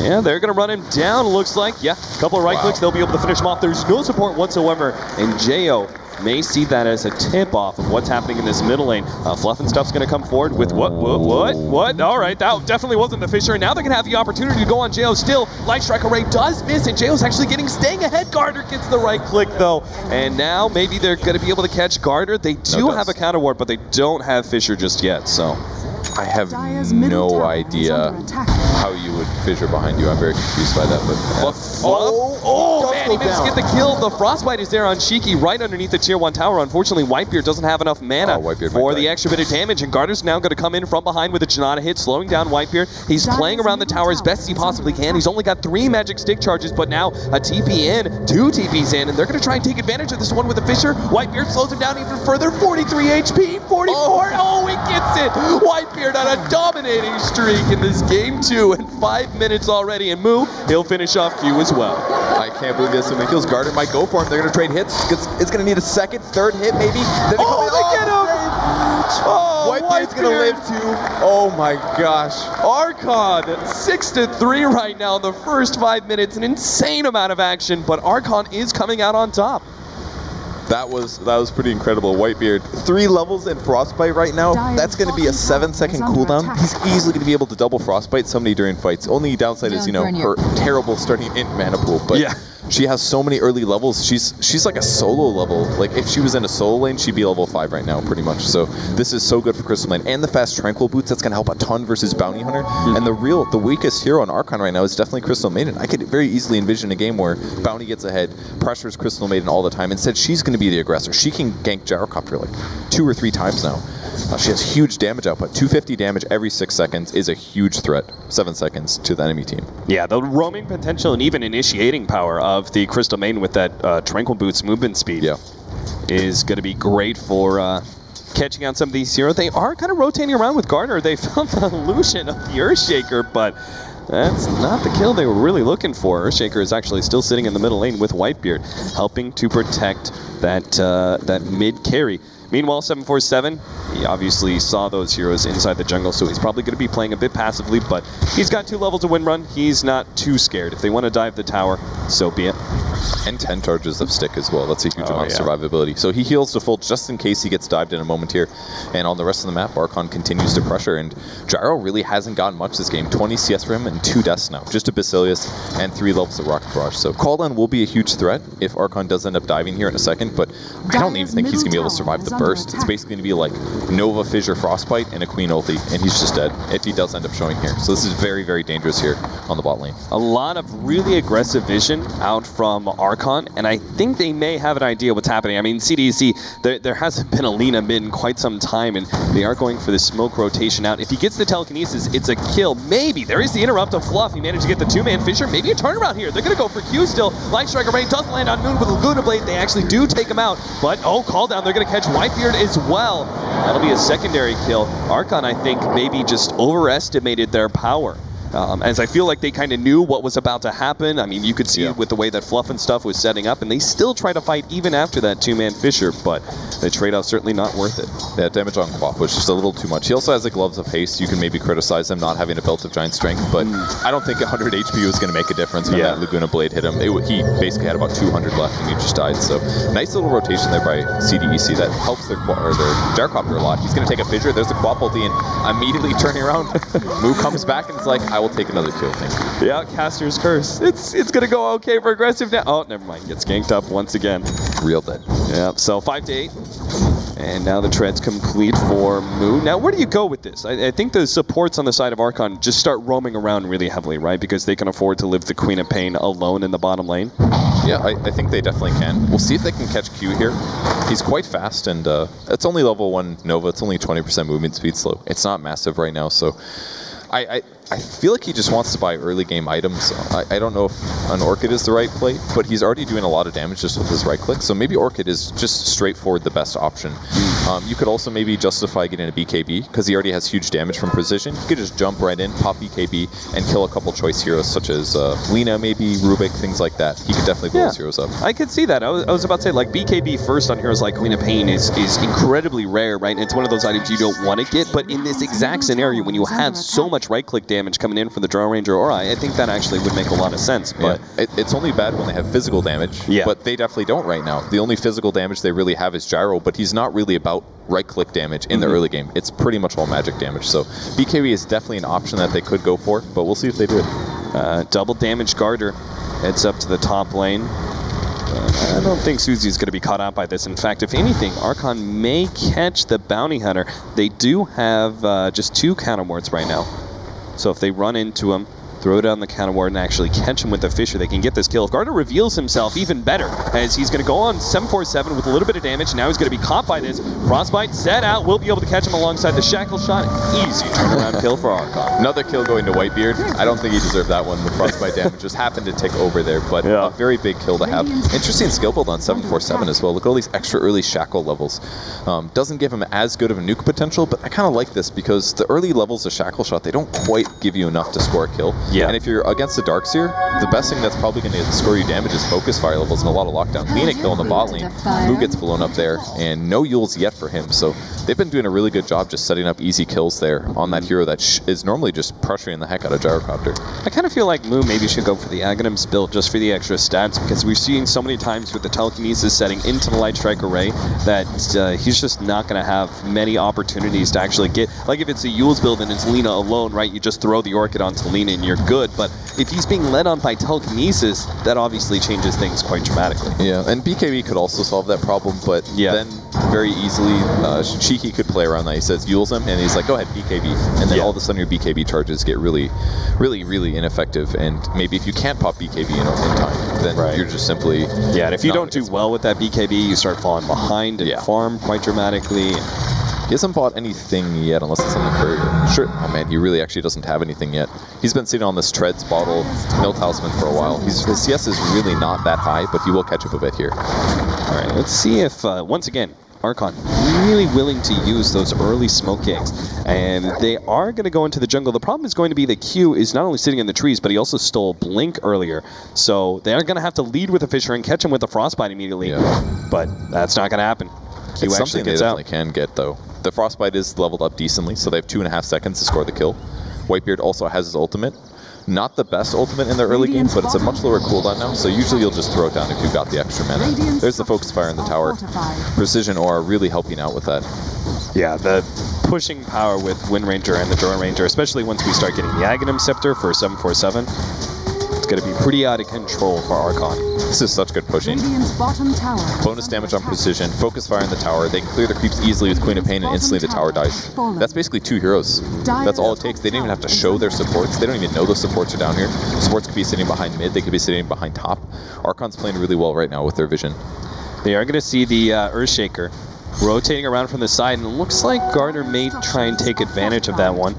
[SPEAKER 5] Yeah, they're going to run him down, looks like. Yeah, a couple of right clicks, they'll be able to finish him off. There's no support whatsoever, and Jayo may see that as a tip-off of what's happening in this middle lane. Fluff and Stuff's going to come forward with what? All right, that definitely wasn't the Fissure. Now they're going to have the opportunity to go on Jayo still. Light Strike Array does miss, and Jayo's actually staying ahead. Garter gets the right click, though. And now maybe they're going to be able to catch Garter. They do have a counter ward, but they don't have Fissure just yet, so...
[SPEAKER 6] I have no idea how you would Fissure behind you. I'm very confused by that. But
[SPEAKER 5] man, he managed to get the kill. The Frostbite is there on Shiki right underneath the Tier 1 tower. Unfortunately, Whitebeard doesn't have enough mana for the extra bit of damage, and Garter's now going to come in from behind with a Janata hit, slowing down Whitebeard. He's playing around the tower as best as he possibly can. He's only got 3 magic stick charges, but now a TP in, 2 TPs in, and they're going to try and take advantage of this one with a Fissure. Whitebeard slows him down even further. 43 HP, 44. Oh, he gets it. Whitebeard on a dominating streak in this game 2, and 5 minutes already, and Moo, he'll finish off Q as well.
[SPEAKER 7] I can't believe this. It feels Garter might go for him. They're going to trade hits. It's going to need a second, third hit maybe. Then
[SPEAKER 5] they get him!
[SPEAKER 7] Whitebeard's going to live too. Oh my gosh.
[SPEAKER 5] Archon, 6-3 right now in the first 5 minutes. An insane amount of action, but Archon is coming out on top.
[SPEAKER 7] That was pretty incredible. Whitebeard, 3 levels in Frostbite right now. That's going to be a 7-second cooldown.
[SPEAKER 6] He's easily going to be able to double Frostbite somebody during fights. Only downside is, her terrible starting int mana pool. But yeah, she has so many early levels. She's like a solo level. Like if she was in a solo lane, she'd be level 5 right now, pretty much. So this is so good for Crystal Lane. And the fast Tranquil Boots, that's going to help a ton versus Bounty Hunter. And the weakest hero on Archon right now is definitely Crystal Maiden. I could very easily envision a game where Bounty gets ahead, pressures Crystal Maiden all the time. Instead, she's going to be the aggressor. She can gank Gyrocopter like 2 or 3 times now. She has huge damage output. 250 damage every 6 seconds is a huge threat. 7 seconds to the enemy team.
[SPEAKER 5] Yeah, the roaming potential and even initiating power of the Crystal Maiden with that Tranquil Boots movement speed is going to be great for catching out some of these heroes. They are kind of rotating around with Garter. They found the illusion of the Earthshaker, but that's not the kill they were really looking for. Earthshaker is actually still sitting in the middle lane with Whitebeard, helping to protect that mid carry. Meanwhile, 747, he obviously saw those heroes inside the jungle, so he's probably going to be playing a bit passively, but he's got 2 levels of Wind Run. He's not too scared. If they want to dive the tower, so be it.
[SPEAKER 6] And 10 charges of stick as well. That's a huge amount of survivability. So he heals to full just in case he gets dived in a moment here. And on the rest of the map, Archon continues to pressure, and Gyro really hasn't gotten much this game. 20 CS for him and 2 deaths now. Just a Basilius and 3 levels of Rocket Barrage. So Call Down will be a huge threat if Archon does end up diving here in a second, but I don't even think he's going to be able to survive the burst, it's basically going to be like Nova, Fissure, Frostbite, and a Queen ulti, and he's just dead if he does end up showing here. So this is very, very dangerous here on the bot lane.
[SPEAKER 5] A lot of really aggressive vision out from Archon, and I think they may have an idea what's happening. I mean, CDEC, there hasn't been a Lina mid in quite some time, and they are going for the smoke rotation out. If he gets the telekinesis, it's a kill. Maybe. There is the interrupt of Fluff. He managed to get the two-man Fissure. Maybe a turnaround here. They're going to go for Q still. Light Strike Array does land on Moon with a Laguna Blade. They actually do take him out, but call down. They're going to catch Whitebeard as well. That'll be a secondary kill. Archon, I think, maybe just overestimated their power. As I feel like they kind of knew what was about to happen. I mean, you could see it with the way that Fluff and stuff was setting up, and they still try to fight even after that two-man Fissure, but the trade-off's certainly not worth it.
[SPEAKER 6] Yeah, damage on Quap was just a little too much. He also has the Gloves of Haste. You can maybe criticize him not having a Belt of Giant Strength, but I don't think 100 HP was going to make a difference when that Laguna Blade hit him. He basically had about 200 left and he just died, so nice little rotation there by CDEC that helps their Gyrocopter a lot. He's going to take a Fissure. There's the Quap ulti, and immediately turning around, Moo comes back and it's like, I will take another kill, thank you.
[SPEAKER 5] Yeah, Caster's Curse. It's going to go okay for aggressive now. Oh, never mind. Gets ganked up once again.
[SPEAKER 6] Real dead.
[SPEAKER 5] Yeah, so 5 to 8. And now the tread's complete for Moo. Now, where do you go with this? I think the supports on the side of Archon just start roaming around really heavily, right? Because they can afford to live the Queen of Pain alone in the bottom lane.
[SPEAKER 6] Yeah, I think they definitely can. We'll see if they can catch Q here. He's quite fast, and it's only level 1 Nova. It's only 20% movement speed slow. It's not massive right now, so I feel like he just wants to buy early game items. I don't know if an Orchid is the right play, but he's already doing a lot of damage just with his right click, so maybe Orchid is just straightforward the best option. You could also maybe justify getting a BKB, because he already has huge damage from precision. You could just jump right in, pop BKB, and kill a couple choice heroes such as Lina, maybe, Rubik, things like that. He could definitely blow his heroes up.
[SPEAKER 5] I could see that. I was about to say, like, BKB first on heroes like Queen of Pain is incredibly rare, right? And it's one of those items you don't want to get, but in this exact scenario, when you have so much right click damage coming in from the Draw Ranger Aura, I think that actually would make a lot of sense. But
[SPEAKER 6] it's only bad when they have physical damage, but they definitely don't right now. The only physical damage they really have is Gyro, but he's not really about right-click damage in the early game. It's pretty much all magic damage, so BKB is definitely an option that they could go for, but we'll see if they do it.
[SPEAKER 5] Double damage Garter heads up to the top lane. I don't think Suzy's going to be caught out by this. In fact, if anything, Archon may catch the Bounty Hunter. They do have just 2 counter wards right now. So if they run into him, throw down the counter ward and actually catch him with the Fissure, they can get this kill. If Gardner reveals himself, even better, as he's going to go on 747 with a little bit of damage. Now he's going to be caught by this. Frostbite set out, will be able to catch him alongside the Shackle Shot. Easy turnaround kill for Archon.
[SPEAKER 6] Another kill going to Whitebeard. I don't think he deserved that one. The Frostbite damage just happened to take over there, but a very big kill to have. Interesting skill build on 747 as well. Look at all these extra early Shackle levels. Doesn't give him as good of a nuke potential, but I kind of like this because the early levels of Shackle Shot, they don't quite give you enough to score a kill. And if you're against the Darkseer, the best thing that's probably going to score you damage is focus fire levels and a lot of lockdown. Lina kill in the bot lane. Moo gets blown up there, and no Yules yet for him. So they've been doing a really good job just setting up easy kills there on that hero that is normally just pressuring the heck out of Gyrocopter.
[SPEAKER 5] I kind of feel like Moo maybe should go for the Aghanims build just for the extra stats, because we've seen so many times with the telekinesis setting into the Light Strike Array that he's just not going to have many opportunities to actually get, like if it's a Yules build and it's Lina alone, right, you just throw the Orchid onto Lina and you're good, but if he's being led on by telekinesis, that obviously changes things quite dramatically.
[SPEAKER 6] Yeah, and BKB could also solve that problem, but then very easily, Cheeky could play around that. He says, Yules him, and he's like, go ahead, BKB. And then all of a sudden your BKB charges get really, really, really ineffective, and maybe if you can't pop BKB in time, then you're just simply...
[SPEAKER 5] Yeah, and if you don't do well with that BKB, you start falling behind and farm quite dramatically.
[SPEAKER 6] He hasn't bought anything yet, unless it's on the courier. Sure. Oh man, he really actually doesn't have anything yet. He's been sitting on this Treads bottle, Mill Talisman for a while. His CS is really not that high, but he will catch up a bit here.
[SPEAKER 5] All right, let's see if, once again, Archon really willing to use those early smoke ganks, and they are going to go into the jungle. The problem is going to be that Q is not only sitting in the trees, but he also stole Blink earlier, so they're going to have to lead with a Fissure and catch him with a Frostbite immediately, but that's not going to happen. Q
[SPEAKER 6] it's something they definitely can get, though. The Frostbite is leveled up decently, so they have 2.5 seconds to score the kill. Whitebeard also has his ultimate. Not the best ultimate in the early game, but it's a much lower cooldown now, so usually you'll just throw it down if you've got the extra mana. There's the Focus Fire in the tower. Precision Aura really helping out with that.
[SPEAKER 5] Yeah, the pushing power with Wind Ranger and the Drone Ranger, especially once we start getting the Aghanim Scepter for 747. It's going to be pretty out of control for Archon.
[SPEAKER 6] This is such good pushing. Bonus damage on precision, focus fire in the tower. They can clear the creeps easily with Queen of Pain and instantly the tower dies. That's basically 2 heroes. That's all it takes. They didn't even have to show their supports. They don't even know those supports are down here. Supports could be sitting behind mid. They could be sitting behind top. Archon's playing really well right now with their vision.
[SPEAKER 5] They are going to see the Earthshaker rotating around from the side, and it looks like Gardner may try and take advantage of that one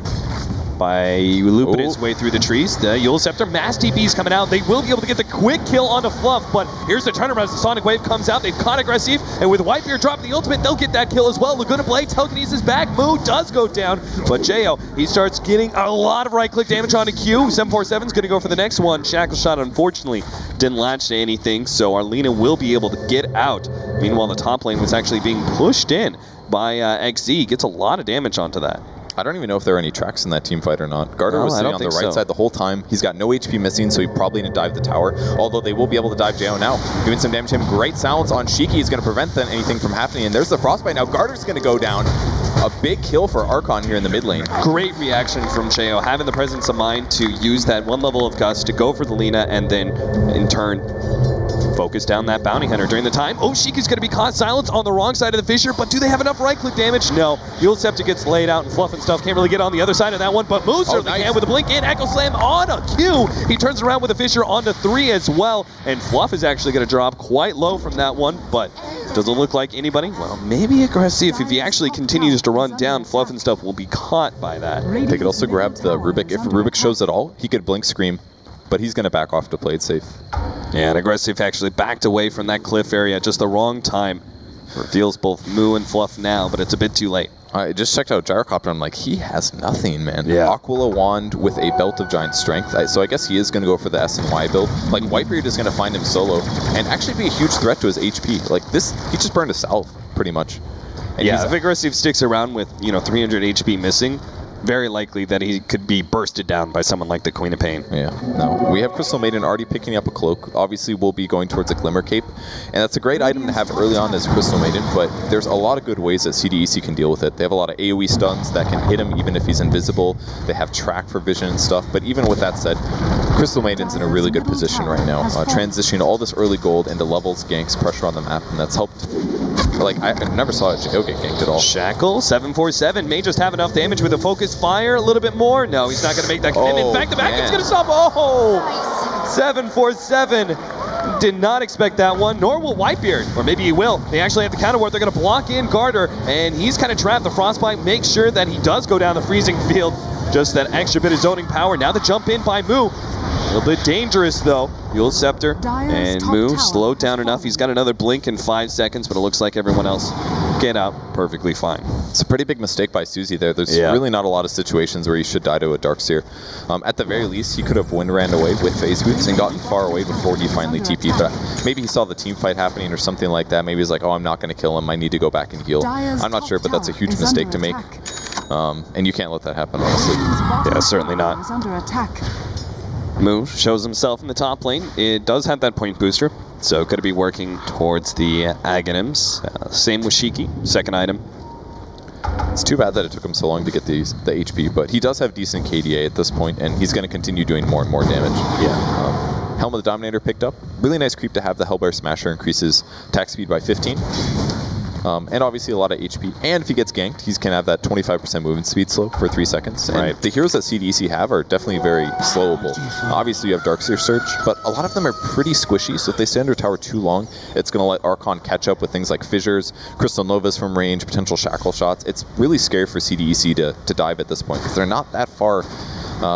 [SPEAKER 5] by looping his way through the trees. The Eul Scepter, Mass TP's coming out. They will be able to get the quick kill onto Fluff, but here's the turnaround as the Sonic Wave comes out. They've caught aggressive, and with Whitebeard dropping the ultimate, they'll get that kill as well. Laguna Blade, telekinesis back. Moo does go down, but Jo, he starts getting a lot of right-click damage onto Q. 747's going to go for the next one. Shackle Shot, unfortunately, didn't latch to anything, so Arlena will be able to get out. Meanwhile, the top lane was actually being pushed in by XZ. Gets a lot of damage onto that.
[SPEAKER 6] I don't even know if there are any tracks in that team fight or not. Gardner was sitting on the right side the whole time. He's got no HP missing, so he probably didn't dive the tower. Although they will be able to dive Jo now. Doing some damage to him. Great silence on Shiki is going to prevent anything from happening. And there's the Frostbite now. Gardner's going to go down. A big kill for Archon here in the mid lane.
[SPEAKER 5] Great reaction from Jo, having the presence of mind to use that 1 level of Gust to go for the Lina and then, in turn, focus down that Bounty Hunter during the time. Oh, Shiki's going to be caught silence on the wrong side of the Fissure, but do they have enough right-click damage? No. Eul Scepter gets laid out, and Fluff and stuff can't really get on the other side of that one, but Moo certainly can with a blink in. Echo Slam on a Q. He turns around with a Fissure onto 3 as well, and Fluff is actually going to drop quite low from that one, but doesn't look like anybody. Well, maybe aggressive. If he actually continues to run down, Fluff and stuff will be caught by that.
[SPEAKER 6] They could also grab the Rubik. If Rubik shows at all, he could blink Scream, but he's going to back off to play it safe.
[SPEAKER 5] Yeah, and aggressive actually backed away from that cliff area at just the wrong time. Reveals both Moo and Fluff now, but it's a bit too late.
[SPEAKER 6] I just checked out Gyrocopter. I'm like, he has nothing, man.
[SPEAKER 5] Yeah.
[SPEAKER 6] Aquila Wand with a Belt of Giant Strength. So I guess he is going to go for the S and Y build. Like, Whitebeard is going to find him solo and actually be a huge threat to his HP. Like, this, he just burned a salve, pretty much. And
[SPEAKER 5] yeah, if aggressive sticks around with, 300 HP missing, very likely that he could be bursted down by someone like the Queen of Pain.
[SPEAKER 6] Yeah, no. We have Crystal Maiden already picking up a cloak. Obviously, we'll be going towards a Glimmer Cape. And that's a great item to have early on as Crystal Maiden, but there's a lot of good ways that CDEC can deal with it. They have a lot of AoE stuns that can hit him even if he's invisible. They have track for vision and stuff. But even with that said, Crystal Maiden's in a really good position right now. Transitioning all this early gold into levels, ganks, pressure on the map, and that's helped. Like, I never saw Jo get ganked at all.
[SPEAKER 5] Shackle, 747 may just have enough damage with a focus fire a little bit more. No, he's not going to make that commitment. In fact, the back is going to stop. Oh! 747 did not expect that one, nor will Whitebeard. Or maybe he will. They actually have the counter ward. They're going to block in Gardner, and he's kind of trapped. The Frostbite makes sure that he does go down the freezing field. Just that extra bit of zoning power. Now the jump in by Moo. A little bit dangerous, though. Eul Scepter and Moo slowed down enough. He's got another blink in 5 seconds, but it looks like everyone else get out perfectly fine.
[SPEAKER 6] It's a pretty big mistake by Susie there. There's really not a lot of situations where he should die to a Darkseer. At the very least, he could have wind ran away with phase boots and gotten far away before he finally TP'd. But maybe he saw the team fight happening or something like that. Maybe he's like, oh, I'm not going to kill him. I need to go back and heal. I'm not sure, but that's a huge mistake to make. And you can't let that happen, honestly.
[SPEAKER 5] Yeah, certainly not. Moo shows himself in the top lane. It does have that point booster, so going to be working towards the Aghanims. Same with Shiki, second item.
[SPEAKER 6] It's too bad that it took him so long to get the HP, but he does have decent KDA at this point, and he's going to continue doing more and more damage.
[SPEAKER 5] Yeah.
[SPEAKER 6] Helm of the Dominator picked up. Really nice creep to have. The Hellbear Smasher increases attack speed by 15. And obviously a lot of HP. And if he gets ganked, he can have that 25% movement speed slow for 3 seconds. And the heroes that CDEC have are definitely very slowable. Obviously you have Darkseer Surge, but a lot of them are pretty squishy, so if they stay under tower too long, it's going to let Archon catch up with things like Fissures, Crystal Novas from range, potential Shackle shots. It's really scary for CDEC to dive at this point, because they're not that far.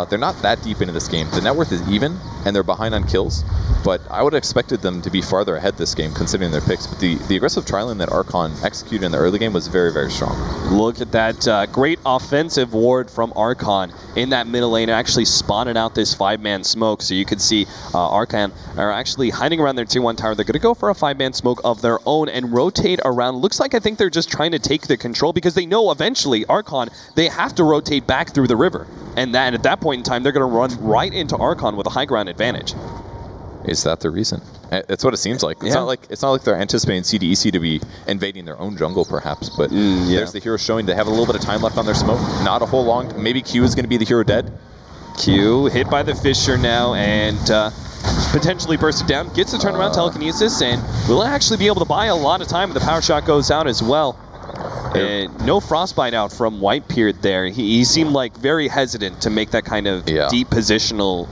[SPEAKER 6] They're not that deep into this game. The net worth is even, and they're behind on kills, but I would have expected them to be farther ahead this game, considering their picks. But the aggressive trialing that Archon executed in the early game was very, very strong.
[SPEAKER 5] Look at that great offensive ward from Archon in that middle lane, actually spotted out this 5-man smoke. So you can see Archon are actually hiding around their tier 1 tower. They're going to go for a 5-man smoke of their own and rotate around. Looks like I think they're just trying to take the control, because they know eventually Archon, they have to rotate back through the river. And at that point in time, they're going to run right into Archon with a high ground advantage.
[SPEAKER 6] Is that the reason? It's what it seems like. It's not like they're anticipating CDEC to be invading their own jungle, perhaps. But there's the hero showing they have a little bit of time left on their smoke. Not a whole long. Maybe Q is going to be the hero dead.
[SPEAKER 5] Q hit by the Fissure now and potentially bursted down. Gets the turnaround telekinesis and will actually be able to buy a lot of time if the power shot goes out as well. And no frostbite out from Whitebeard there. He seemed like very hesitant to make that kind of deep positional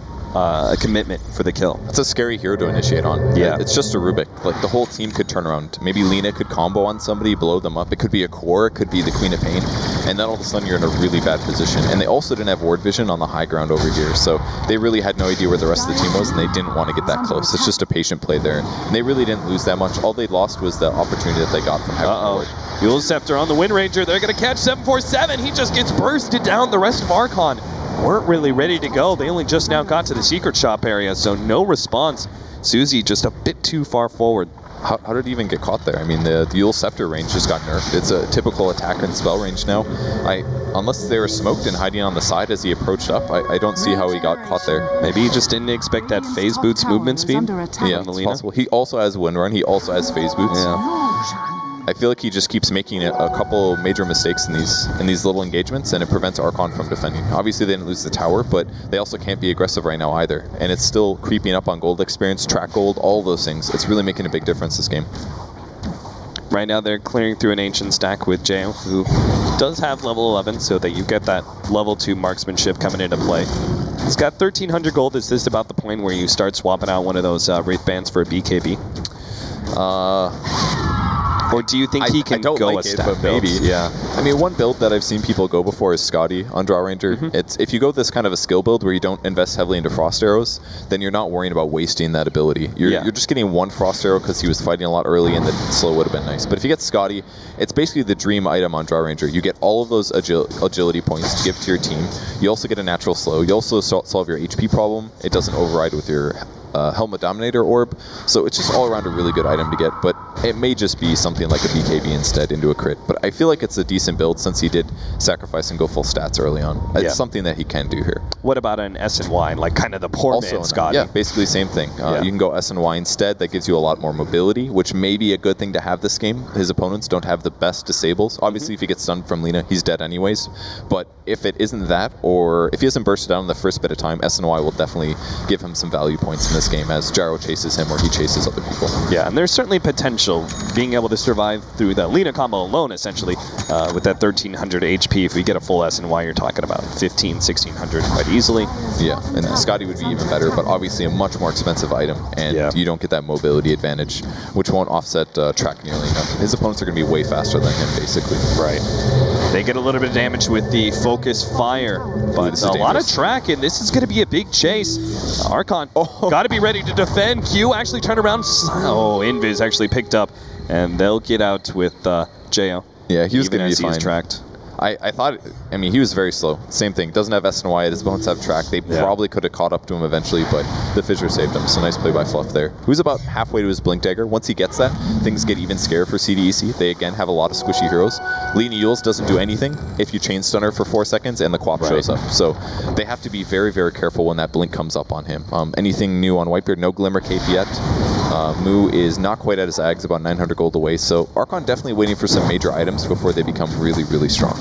[SPEAKER 5] commitment for the kill.
[SPEAKER 6] It's a scary hero to initiate on.
[SPEAKER 5] Yeah.
[SPEAKER 6] It's just a Rubik. Like, the whole team could turn around. Maybe Lina could combo on somebody, blow them up. It could be a core, it could be the Queen of Pain. And then all of a sudden you're in a really bad position. And they also didn't have ward vision on the high ground over here. So they really had no idea where the rest of the team was, and they didn't want to get that close. It's just a patient play there. And they really didn't lose that much. All they lost was the opportunity that they got from having the ward.
[SPEAKER 5] Yule Scepter on the Wind Ranger. They're going to catch 747. He just gets bursted down. The rest of Archon weren't really ready to go. They only just now got to the secret shop area, so no response. Susie just a bit too far forward.
[SPEAKER 6] How did he even get caught there? I mean, the Yule Scepter range just got nerfed. It's a typical attack and spell range now. Unless they were smoked and hiding on the side as he approached up, I don't see how he got caught there.
[SPEAKER 5] Maybe he just didn't expect that phase boots movement speed.
[SPEAKER 6] Yeah, it's possible. He also has Wind Run. He also has phase boots.
[SPEAKER 5] Yeah.
[SPEAKER 6] I feel like he just keeps making a couple major mistakes in these little engagements, and it prevents Archon from defending. Obviously, they didn't lose the tower, but they also can't be aggressive right now either. And it's still creeping up on gold experience, track gold, all those things. It's really making a big difference this game.
[SPEAKER 5] Right now, they're clearing through an ancient stack with Jayo, who does have level 11, so that you get that level 2 marksmanship coming into play. He's got 1,300 gold. Is this about the point where you start swapping out one of those Wraith Bands for a BKB? Or do you think he can go a step
[SPEAKER 6] maybe, yeah. I mean, one build that I've seen people go before is Scotty on Draw Ranger. It's if you go this kind of a skill build where you don't invest heavily into Frost Arrows, then you're not worrying about wasting that ability. You're just getting one Frost Arrow because he was fighting a lot early and the slow would have been nice. But if you get Scotty, it's basically the dream item on Draw Ranger. You get all of those agility points to give to your team. You also get a natural slow. You also solve your HP problem. It doesn't override with your Helmet Dominator Orb, so it's just all around a really good item to get, but it may just be something like a BKB instead into a crit, but I feel like it's a decent build since he did sacrifice and go full stats early on. It's something that he can do here.
[SPEAKER 5] What about an SNY, like kind of the poor man Scotty?
[SPEAKER 6] Yeah, basically same thing. You can go SNY instead, that gives you a lot more mobility, which may be a good thing to have this game. His opponents don't have the best disables. Obviously, if he gets stunned from Lina, he's dead anyways, but if it isn't that, or if he hasn't bursted down in the first bit of time, SNY will definitely give him some value points in this game as Gyro chases him or he chases other people.
[SPEAKER 5] Yeah, and there's certainly potential being able to survive through the Lina combo alone, essentially, with that 1,300 HP. If we get a full SNY, you're talking about 1,500, 1,600 quite easily.
[SPEAKER 6] Yeah, and Scotty would be even better, but obviously a much more expensive item, and you don't get that mobility advantage, which won't offset track nearly enough. His opponents are going to be way faster than him, basically.
[SPEAKER 5] Right. They get a little bit of damage with the Focus Fire, but a lot of track, and this is going to be a big chase. Archon got to be ready to defend. Q actually turned around. Oh, Invis actually picked up, and they'll get out with Jayo.
[SPEAKER 6] Yeah, he was going to be fine.
[SPEAKER 5] Tracked.
[SPEAKER 6] I thought, I mean, he was very slow. Same thing. Doesn't have SNY. His opponents have track. They probably could have caught up to him eventually, but the Fissure saved him. So nice play by Fluff there. Who's about halfway to his Blink Dagger. Once he gets that, things get even scarier for CDEC. They, again, have a lot of squishy heroes. Lina Yules doesn't do anything if you chain stun her for 4 seconds and the Quap shows up. So they have to be very, very careful when that Blink comes up on him. Anything new on Whitebeard? No Glimmer Cape yet. Moo is not quite at his Ags, about 900 gold away. So Archon definitely waiting for some major items before they become really, really strong.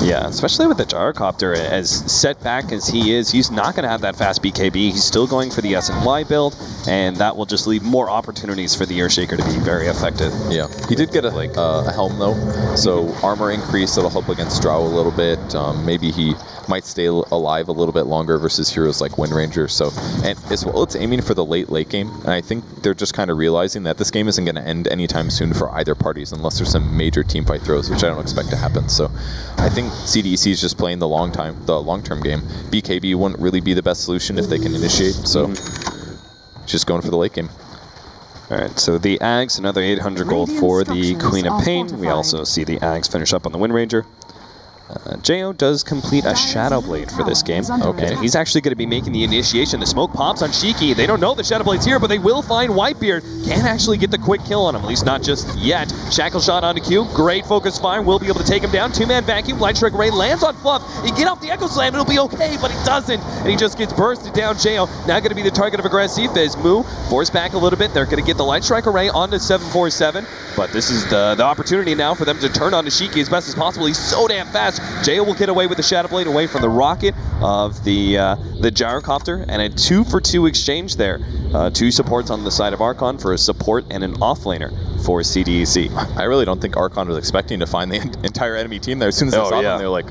[SPEAKER 5] Yeah, especially with the Gyrocopter, as set back as he is, he's not going to have that fast BKB. He's still going for the SNY build, and that will just leave more opportunities for the Earthshaker to be very effective.
[SPEAKER 6] Yeah, he did get a helm though, so armor increase, that'll help against Drow a little bit. Maybe he might stay alive a little bit longer versus heroes like Wind Ranger. So, and as well, it's aiming for the late game, and I think they're just kind of realizing that this game isn't going to end anytime soon for either parties unless there's some major team fight throws, which I don't expect to happen. So I think CDEC is just playing the long-term game. BKB wouldn't really be the best solution if they can initiate, so just going for the late game.
[SPEAKER 5] Alright, so the Ags, another 800 gold for the Queen of Pain. We also see the Ags finish up on the Wind Ranger. Jayo does complete a Shadow Blade for this game. And he's actually going to be making the initiation. The smoke pops on Shiki. They don't know the Shadow Blade's here, but they will find Whitebeard. Can't actually get the quick kill on him, at least not just yet. Shackle shot onto Q. Great focus fire. Will be able to take him down. Two-man vacuum. Light Strike Ray lands on Fluff. He get off the Echo Slam. It'll be okay, but he doesn't. And he just gets bursted down. Jayo now going to be the target of aggressive as Moo forced back a little bit. They're going to get the Light Strike Array onto 747. But this is the opportunity now for them to turn on to Shiki as best as possible. He's so damn fast. Jayo will get away with the Shadow Blade away from the rocket of the gyrocopter, and a 2-for-2 exchange there. 2 supports on the side of Archon for a support and an offlaner for CDEC.
[SPEAKER 6] I really don't think Archon was expecting to find the entire enemy team there. As soon as they saw them, they were like,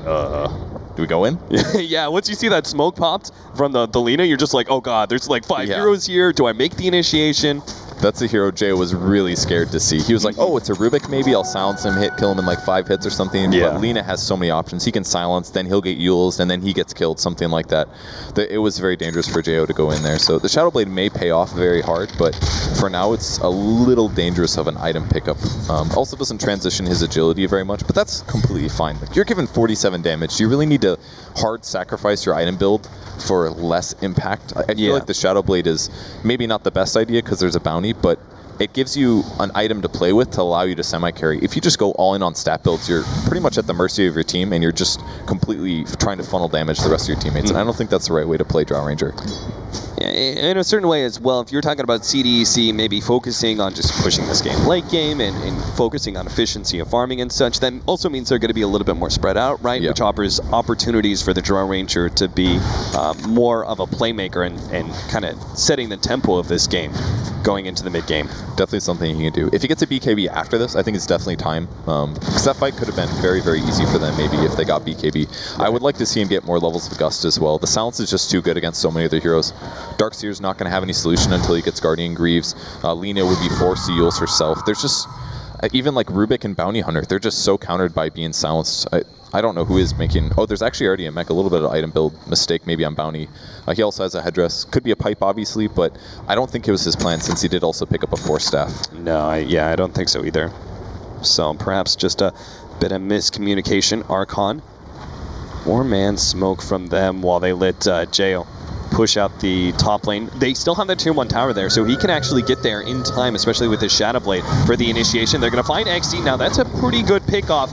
[SPEAKER 6] do we go in?
[SPEAKER 5] Yeah, once you see that smoke popped from the Lina, you're just like, oh god, there's like 5 heroes here. Do I make the initiation?
[SPEAKER 6] That's a hero Jay was really scared to see. He was like, oh, it's a Rubik, maybe I'll silence him, kill him in like 5 hits or something.
[SPEAKER 5] Yeah.
[SPEAKER 6] But Lina has so many options. He can silence, then he'll get Yules, and then he gets killed, something like that. It was very dangerous for Jo to go in there. So the Shadow Blade may pay off very hard, but for now it's a little dangerous of an item pickup. Also doesn't transition his agility very much, but that's completely fine. Like, you're given 47 damage. Do you really need to hard sacrifice your item build for less impact? I feel like the Shadow Blade is maybe not the best idea because there's a bounty, but it gives you an item to play with to allow you to semi-carry. If you just go all in on stat builds, you're pretty much at the mercy of your team, and you're just completely trying to funnel damage to the rest of your teammates. And I don't think that's the right way to play Drow Ranger.
[SPEAKER 5] In a certain way as well, if you're talking about CDEC maybe focusing on just pushing this game late game and focusing on efficiency of farming and such, then also means they're going to be a little bit more spread out, right? Which offers opportunities for the Drow Ranger to be more of a playmaker and kind of setting the tempo of this game going into the mid game.
[SPEAKER 6] Definitely something you can do. If he gets a BKB after this, I think it's definitely time. Because that fight could have been very, very easy for them maybe if they got BKB. I would like to see him get more levels of Gust as well. The silence is just too good against so many other heroes. Darkseer's not going to have any solution until he gets Guardian Greaves. Lina would be forced to Yules herself. There's just, even like Rubik and Bounty Hunter, they're just so countered by being silenced. I don't know who is making, oh, there's actually already a mech, a little bit of item build mistake maybe on Bounty. He also has a headdress. Could be a pipe, obviously, but I don't think it was his plan since he did also pick up a Force Staff.
[SPEAKER 5] No, I don't think so either. So perhaps just a bit of miscommunication. Archon, 4-man smoke from them while they let Jayo push out the top lane. They still have that tier 1 tower there, so he can actually get there in time, especially with his Shadow Blade for the initiation. They're going to find XD. Now that's a pretty good pickoff.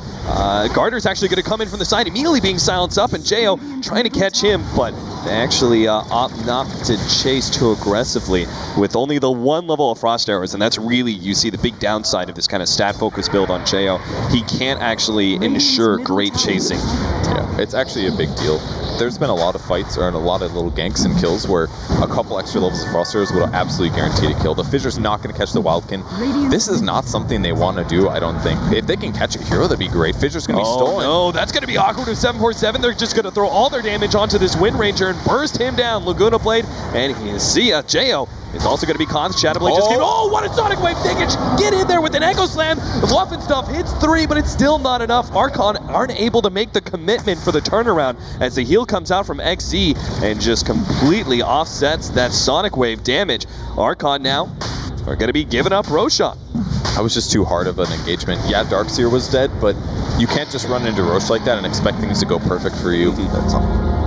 [SPEAKER 5] Garter's actually going to come in from the side, immediately being silenced up, and Jayo trying to catch him, but they actually opt not to chase too aggressively with only the 1 level of Frost Arrows, and that's really, you see the big downside of this kind of stat-focused build on Jayo. He can't actually ensure great chasing.
[SPEAKER 6] Yeah, it's actually a big deal. There's been a lot of fights or a lot of little ganks and kills where a couple extra levels of Frost Arrows would absolutely guarantee a kill. The Fissure's not going to catch the Wildkin. This is not something they want to do, I don't think. If they can catch a hero, that'd be great. Fissure's going to be stolen.
[SPEAKER 5] No, that's going to be awkward with 747. They're just going to throw all their damage onto this Wind Ranger and burst him down. Laguna Blade, and see ya. Jayo is also going to be caught. Shadow Blade just came. Oh, what a Sonic Wave Diggage! Get in there with an Echo Slam. The Fluff and stuff hits 3, but it's still not enough. Archon aren't able to make the commitment for the turnaround as the heal comes out from XZ and just completely offsets that Sonic Wave damage. Archon now are going to be giving up Roshan.
[SPEAKER 6] I was just too hard of an engagement. Yeah, Darkseer was dead, but you can't just run into Roche like that and expect things to go perfect for you. That's all.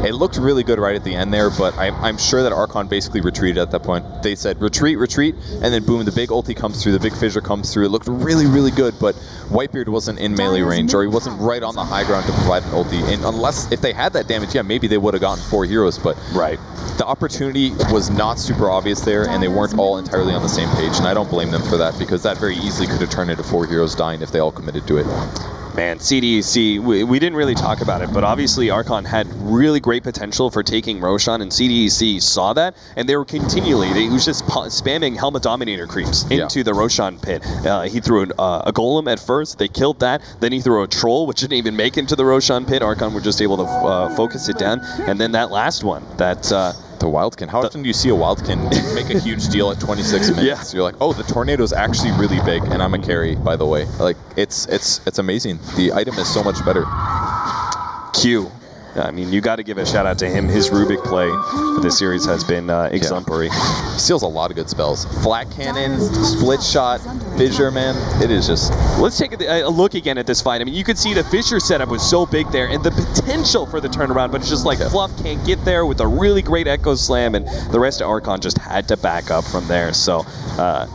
[SPEAKER 6] It looked really good right at the end there, but I'm sure that Archon basically retreated at that point. They said, retreat, retreat, and then boom, the big ulti comes through, the big fissure comes through. It looked really, really good, but Whitebeard wasn't in melee range, or he wasn't right on the high ground to provide an ulti. And unless, if they had that damage, yeah, maybe they would have gotten 4 heroes, but the opportunity was not super obvious there, and they weren't all entirely on the same page, and I don't blame them for that, because that very easily could have turned into 4 heroes dying if they all committed to it.
[SPEAKER 5] Man, CDEC, we didn't really talk about it, but obviously Archon had really great potential for taking Roshan, and CDEC saw that, and they were continually, he was just spamming Helmet Dominator creeps into the Roshan pit. He threw a Golem at first, they killed that, then he threw a Troll, which didn't even make into the Roshan pit. Archon were just able to focus it down, and then that last one, that...
[SPEAKER 6] the Wildkin. How often do you see a Wildkin make a huge deal at 26 minutes?
[SPEAKER 5] Yeah.
[SPEAKER 6] You're like, oh, the tornado's actually really big, and I'm a carry, by the way. Like, it's amazing. The item is so much better.
[SPEAKER 5] Q. I mean, you got to give a shout out to him. His Rubik play for this series has been exemplary.
[SPEAKER 6] He steals a lot of good spells. Flat Cannon, Split Shot, Fissure, man. It is just...
[SPEAKER 5] Let's take a look again at this fight. I mean, you could see the Fissure setup was so big there, and the potential for the turnaround, but it's just like Fluff can't get there with a really great Echo Slam, and the rest of Archon just had to back up from there. So,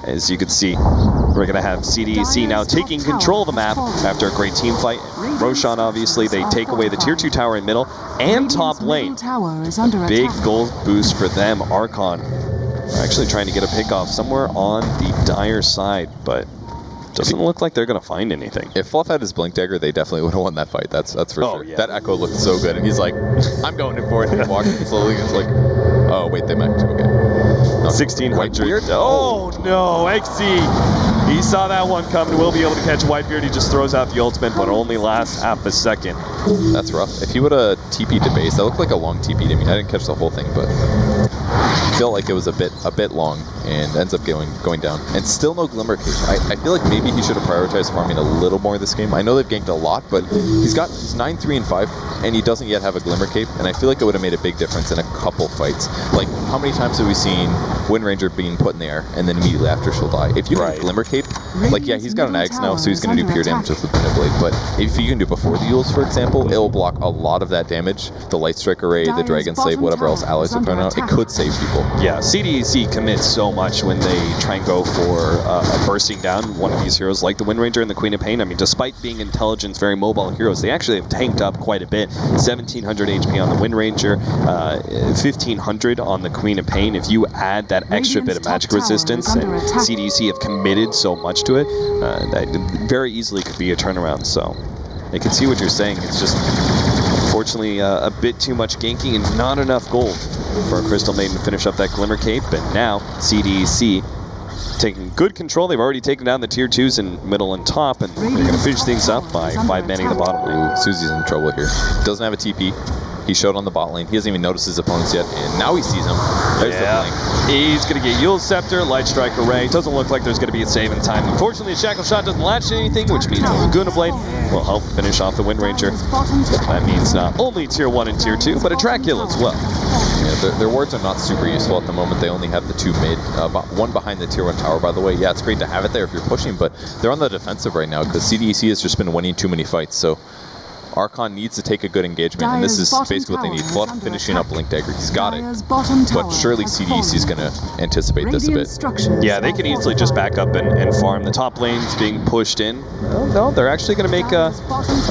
[SPEAKER 5] as you can see, we're going to have CDEC now taking control of the map after a great team fight. Roshan, obviously, they take away the tier 2 tower in middle and top lane. Big gold boost for them. Archon actually trying to get a pick off somewhere on the Dire side, but Doesn't look like they're going to find anything.
[SPEAKER 6] If Fluff had his Blink Dagger, they definitely would have won that fight. That's for sure.
[SPEAKER 5] Yeah.
[SPEAKER 6] That Echo looked so good, and he's like, I'm going in for it. He's walking slowly. He's like, oh, wait, they might. Okay. No,
[SPEAKER 5] 1600. Oh, no. XZ. He saw that one coming. Will be able to catch Whitebeard. He just throws out the ultimate, but only lasts half a second.
[SPEAKER 6] That's rough. If he would have TP'd to base, that looked like a long TP to me. I didn't catch the whole thing, but I felt like it was a bit long, and ends up going down. And still no Glimmer Cape. I feel like maybe he should have prioritized farming a little more this game. I know they've ganked a lot, but he's 9, 3, and 5, and he doesn't yet have a Glimmer Cape, and I feel like it would have made a big difference in a couple fights. Like, how many times have we seen Wind Ranger being put in the air, and then immediately after she'll die? If you get a Glimmer Cape, like, yeah, he's got an Axe now, so he's going to do pure damage with the Blade, but if you can do before the Yules, for example, it will block a lot of that damage. The Light Strike Array, the Dragon Slave, whatever else allies are throwing out, it could save people.
[SPEAKER 5] Yeah, CDEC commits so much when they try and go for a bursting down one of these heroes like the Wind Ranger and the Queen of Pain. I mean, despite being intelligence, very mobile heroes, they actually have tanked up quite a bit. 1700 HP on the Wind Ranger, 1500 on the Queen of Pain. If you add that extra bit of magic resistance, and CDEC have committed so much to it, that very easily could be a turnaround. So I can see what you're saying. It's just unfortunately a bit too much ganking and not enough gold for Crystal Maiden to finish up that Glimmer Cape. And now CDEC taking good control. They've already taken down the tier 2s in middle and top, and they're going to finish things up by 5-manning the bottom lane.
[SPEAKER 6] Ooh, Susie's in trouble here. Doesn't have a TP. He showed on the bot lane. He hasn't even noticed his opponents yet, and now he sees them. There's the blink.
[SPEAKER 5] He's going to get Yule's Scepter, Light Strike Array. Doesn't look like there's going to be a save in time. Unfortunately, Shackle Shot doesn't latch anything, which means the Laguna Blade will help finish off the Wind Ranger. That means not only tier 1 and tier 2, but a track kill as well.
[SPEAKER 6] Yeah, their wards are not super useful at the moment. They only have the 2 mid, one behind the tier 1 tower, by the way. Yeah, it's great to have it there if you're pushing, but they're on the defensive right now because CDEC has just been winning too many fights. So Archon needs to take a good engagement, and this is basically what they need. Fluff finishing up Blink Dagger. He's got it, but surely CDEC is going to anticipate this a bit.
[SPEAKER 5] Yeah, they can easily just back up and farm. The top lane's being pushed in. No, they're actually going to make a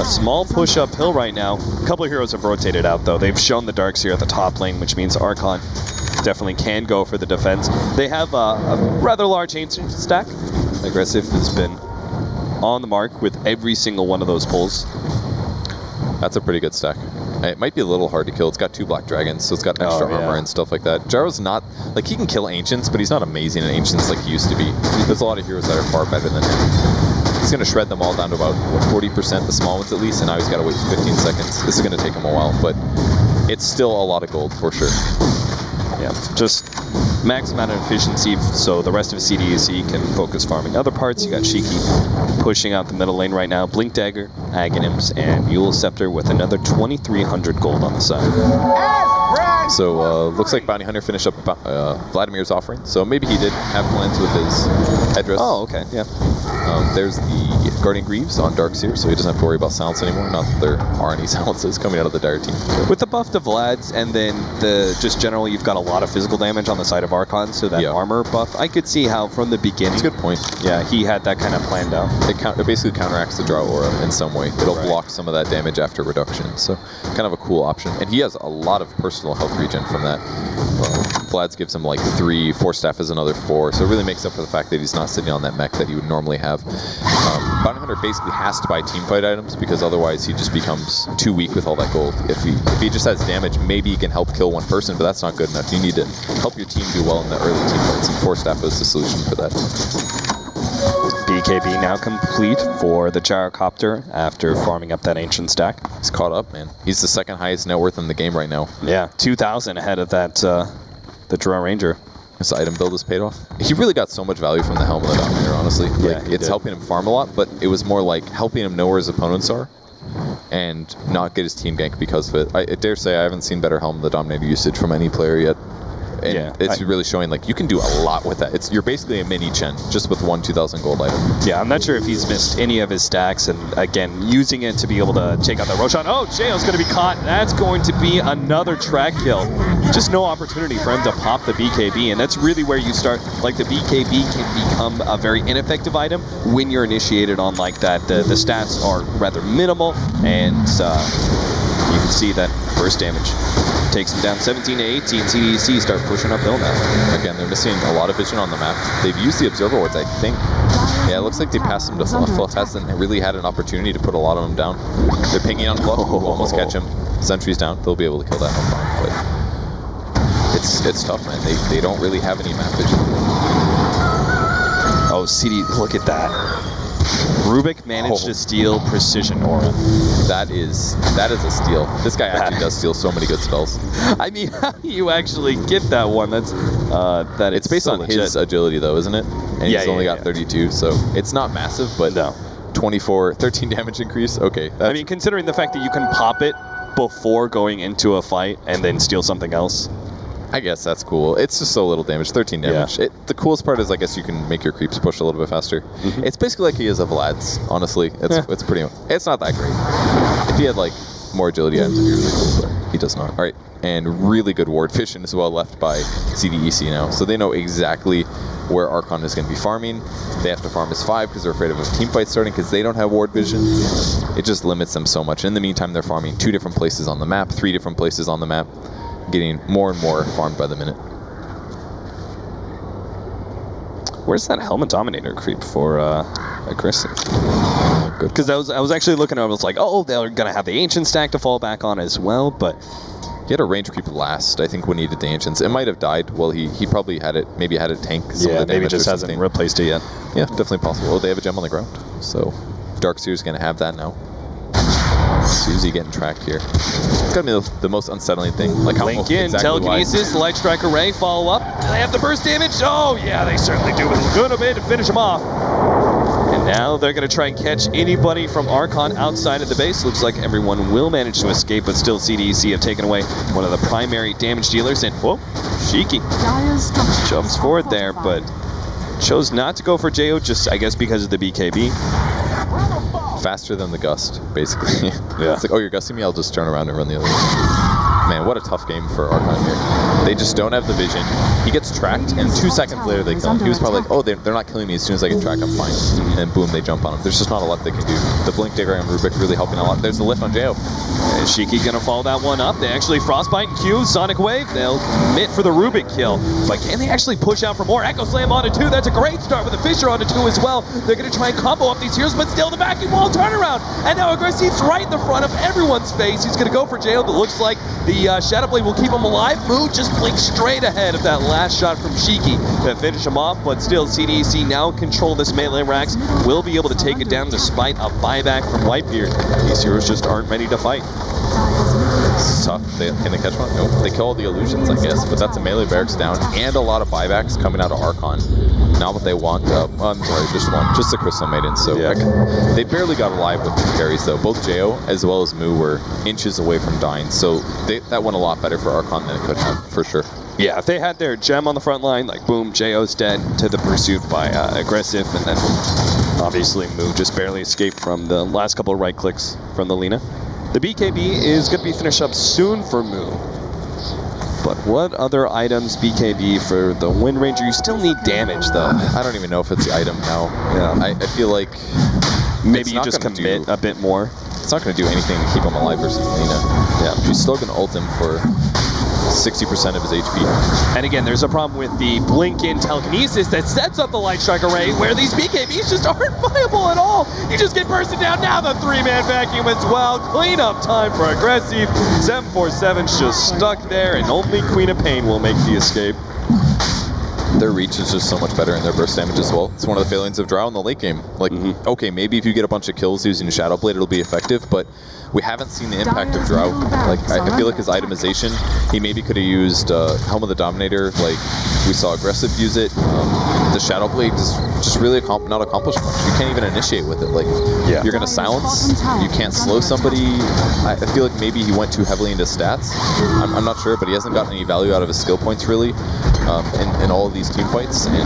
[SPEAKER 5] small push uphill right now. A couple of heroes have rotated out, though. They've shown the darks here at the top lane, which means Archon definitely can go for the defense. They have a rather large ancient stack. Aggressive has been on the mark with every single one of those pulls.
[SPEAKER 6] That's a pretty good stack. It might be a little hard to kill. It's got 2 black dragons, so it's got extra armor and stuff like that. Jaro's not, like, he can kill ancients, but he's not amazing at ancients like he used to be. There's a lot of heroes that are far better than him. He's going to shred them all down to about, what, 40%, the small ones at least, and now he's got to wait 15 seconds. This is going to take him a while, but it's still a lot of gold for sure.
[SPEAKER 5] Yeah, just max amount of efficiency so the rest of CDEC can focus farming other parts. You got Shiki pushing out the middle lane right now. Blink Dagger, Aghanims, and Yule's Scepter with another 2,300 gold on the side.
[SPEAKER 6] So looks like Bounty Hunter finished up Vladimir's offering. So maybe he did have plans with his headdress.
[SPEAKER 5] Oh, okay, yeah.
[SPEAKER 6] There's the Guardian Greaves on Darkseer, so he doesn't have to worry about silence anymore. Not that there are any silences coming out of the Dire team. So.
[SPEAKER 5] With the buff to Vlad's, and then just generally you've got a lot of physical damage on the side of Archon, so that armor buff, I could see how from the beginning.
[SPEAKER 6] That's a good point.
[SPEAKER 5] Yeah, he had that kind of planned out.
[SPEAKER 6] It basically counteracts the Draw Aura in some way. It'll block some of that damage after reduction, so kind of a cool option. And he has a lot of personal health regen from that. Vlad's gives him like 3, 4 staff is another 4, so it really makes up for the fact that he's not sitting on that mech that he would normally have. Bounty Hunter basically has to buy teamfight items because otherwise he just becomes too weak with all that gold. If he just has damage, maybe he can help kill one person, but that's not good enough. You need to help your team do well in the early team fights, and 4 staff is the solution for that.
[SPEAKER 5] BKB now complete for the Gyrocopter after farming up that ancient stack.
[SPEAKER 6] He's caught up, man. He's the 2nd highest net worth in the game right now.
[SPEAKER 5] Yeah, 2,000 ahead of that the Drone Ranger.
[SPEAKER 6] This item build has paid off. He really got so much value from the Helm of the Dominator, honestly.
[SPEAKER 5] Yeah,
[SPEAKER 6] like, it's helping him farm a lot, but it was more like helping him know where his opponents are and not get his team gank because of it. I dare say I haven't seen better Helm of the Dominator usage from any player yet. And it's really showing, like, you can do a lot with that. You're basically a mini Chen, just with one 2,000 gold item.
[SPEAKER 5] Yeah, I'm not sure if he's missed any of his stacks, and again, using it to be able to take out the Roshan. Oh, Jayo's going to be caught. That's going to be another track kill. Just no opportunity for him to pop the BKB, and that's really where you start. Like, the BKB can become a very ineffective item when you're initiated on like that. The stats are rather minimal, and you can see that burst damage takes him down 17-18. CDEC start pushing uphill now.
[SPEAKER 6] Again, they're missing a lot of vision on the map. They've used the observer wards, I think. Yeah, it looks like they passed him to Fluff. Fluff hasn't really had an opportunity to put a lot of them down. They're pinging on Fluff, who will almost catch him. Sentry's down. They'll be able to kill that no problem. But it's tough, man. They don't really have any map vision.
[SPEAKER 5] Oh, CD, look at that. Rubik managed to steal Precision Aura.
[SPEAKER 6] That is a steal. This guy actually does steal so many good spells.
[SPEAKER 5] I mean, how do you actually get that one? That's
[SPEAKER 6] it's based on
[SPEAKER 5] legit.
[SPEAKER 6] his agility, though, isn't it? And he's only got 32, so it's not massive, but
[SPEAKER 5] no.
[SPEAKER 6] 13 damage increase. Okay.
[SPEAKER 5] I mean, considering the fact that you can pop it before going into a fight and then steal something else.
[SPEAKER 6] I guess that's cool. It's just so little damage, 13 damage.
[SPEAKER 5] Yeah.
[SPEAKER 6] The coolest part is, I guess, you can make your creeps push a little bit faster. It's basically like he is a Vlad's, honestly. It's pretty. It's not that great. If he had like more agility, it'd be really cool, but he does not. All right, and really good ward vision as well left by CDEC now, so they know exactly where Archon is going to be farming. They have to farm his 5 because they're afraid of a team fight starting because they don't have ward vision. It just limits them so much. In the meantime, they're farming 2 different places on the map, 3 different places on the map, getting more and more farmed by the minute.
[SPEAKER 5] Where's that Helmet Dominator creep for Aggressive? Good, because I was actually looking at it, I was like, oh, they're going to have the Ancient stack to fall back on as well, but
[SPEAKER 6] he had a range creep last, I think, when he did the Ancients. It might have died. Well, he probably had it, maybe had a tank.
[SPEAKER 5] Yeah, maybe just hasn't replaced it yet.
[SPEAKER 6] Yeah, definitely possible. Oh, they have a gem on the ground, so Darkseer's going to have that now. Susie getting tracked here. It's got to be the most unsettling thing. Like, how
[SPEAKER 5] Link in, telekinesis, light strike array, follow up. Do they have the burst damage? Oh, yeah, they certainly do. With a good bit to finish him off. And now they're going to try and catch anybody from Archon outside of the base. Looks like everyone will manage to escape, but still CDEC have taken away one of the primary damage dealers. And, whoa, Shiki jumps forward there, but chose not to go for Jo, just, I guess, because of the BKB.
[SPEAKER 6] Faster than the gust, basically. Yeah. It's like, oh, you're gusting me, I'll just turn around and run the other way. Man, what a tough game for Archon here. They just don't have the vision. He gets tracked, and 2 seconds later they kill him. He was probably like, oh, they're not killing me. As soon as I get tracked, I'm fine. And then boom, they jump on him. There's just not a lot they can do. The Blink Digger and Rubik really helping a lot. There's the lift on Jo.
[SPEAKER 5] And Shiki gonna follow that one up. They actually Frostbite and Q, Sonic Wave. They'll commit for the Rubik kill. But can they actually push out for more? Echo Slam onto 2. That's a great start with a Fissure onto 2 as well. They're gonna try and combo up these heroes, but still the vacuum wall turnaround. And now Aggressive's right in the front of everyone's face. He's gonna go for Jo. That looks like the Shadow Blade will keep him alive. Moo just blinks straight ahead of that last shot from Shiki to finish him off, but still CDEC now control this melee racks, will be able to take it down despite a buyback from Whitebeard. These heroes just aren't ready to fight.
[SPEAKER 6] It's tough. Can they catch one? Nope. They kill all the illusions, I guess, but that's a melee barracks down and a lot of buybacks coming out of Archon. Not what they want. I'm sorry, just the Crystal Maiden. So they barely got alive with 2 carries, though. Both Jo as well as Moo were inches away from dying, so that went a lot better for Archon than it could have, for sure.
[SPEAKER 5] Yeah, if they had their gem on the front line, like boom, JO's dead to the pursuit by Aggressive, and then obviously Moo just barely escaped from the last couple of right clicks from the Lina. The BKB is going to be finished up soon for Moo. But what other items BKB for the Wind Ranger? You still need damage, though.
[SPEAKER 6] I don't even know if it's the item now. Yeah, I feel like
[SPEAKER 5] maybe you just commit a bit more.
[SPEAKER 6] It's not going to do anything to keep him alive versus Lina. Yeah, she's still going to ult him for 60% of his HP.
[SPEAKER 5] And again, there's a problem with the blink-in telekinesis that sets up the light strike array where these BKBs just aren't viable at all. You just get bursted down. Now the 3-man vacuum as well. Clean up time for Aggressive. 747's just stuck there, and only Queen of Pain will make the escape.
[SPEAKER 6] Their reach is just so much better, and their burst damage as well. It's one of the failings of Drow in the late game. Like, okay, maybe if you get a bunch of kills using Shadow Blade, it'll be effective, but we haven't seen the impact of Drow. Like, I feel like his itemization, he maybe could have used Helm of the Dominator, like we saw Aggressive use it. The Shadow Blade just really not accomplish much. You can't even initiate with it. Like, you're going to silence, you can't slow somebody. I feel like maybe he went too heavily into stats. I'm not sure, but he hasn't gotten any value out of his skill points, really, in all of these team fights, and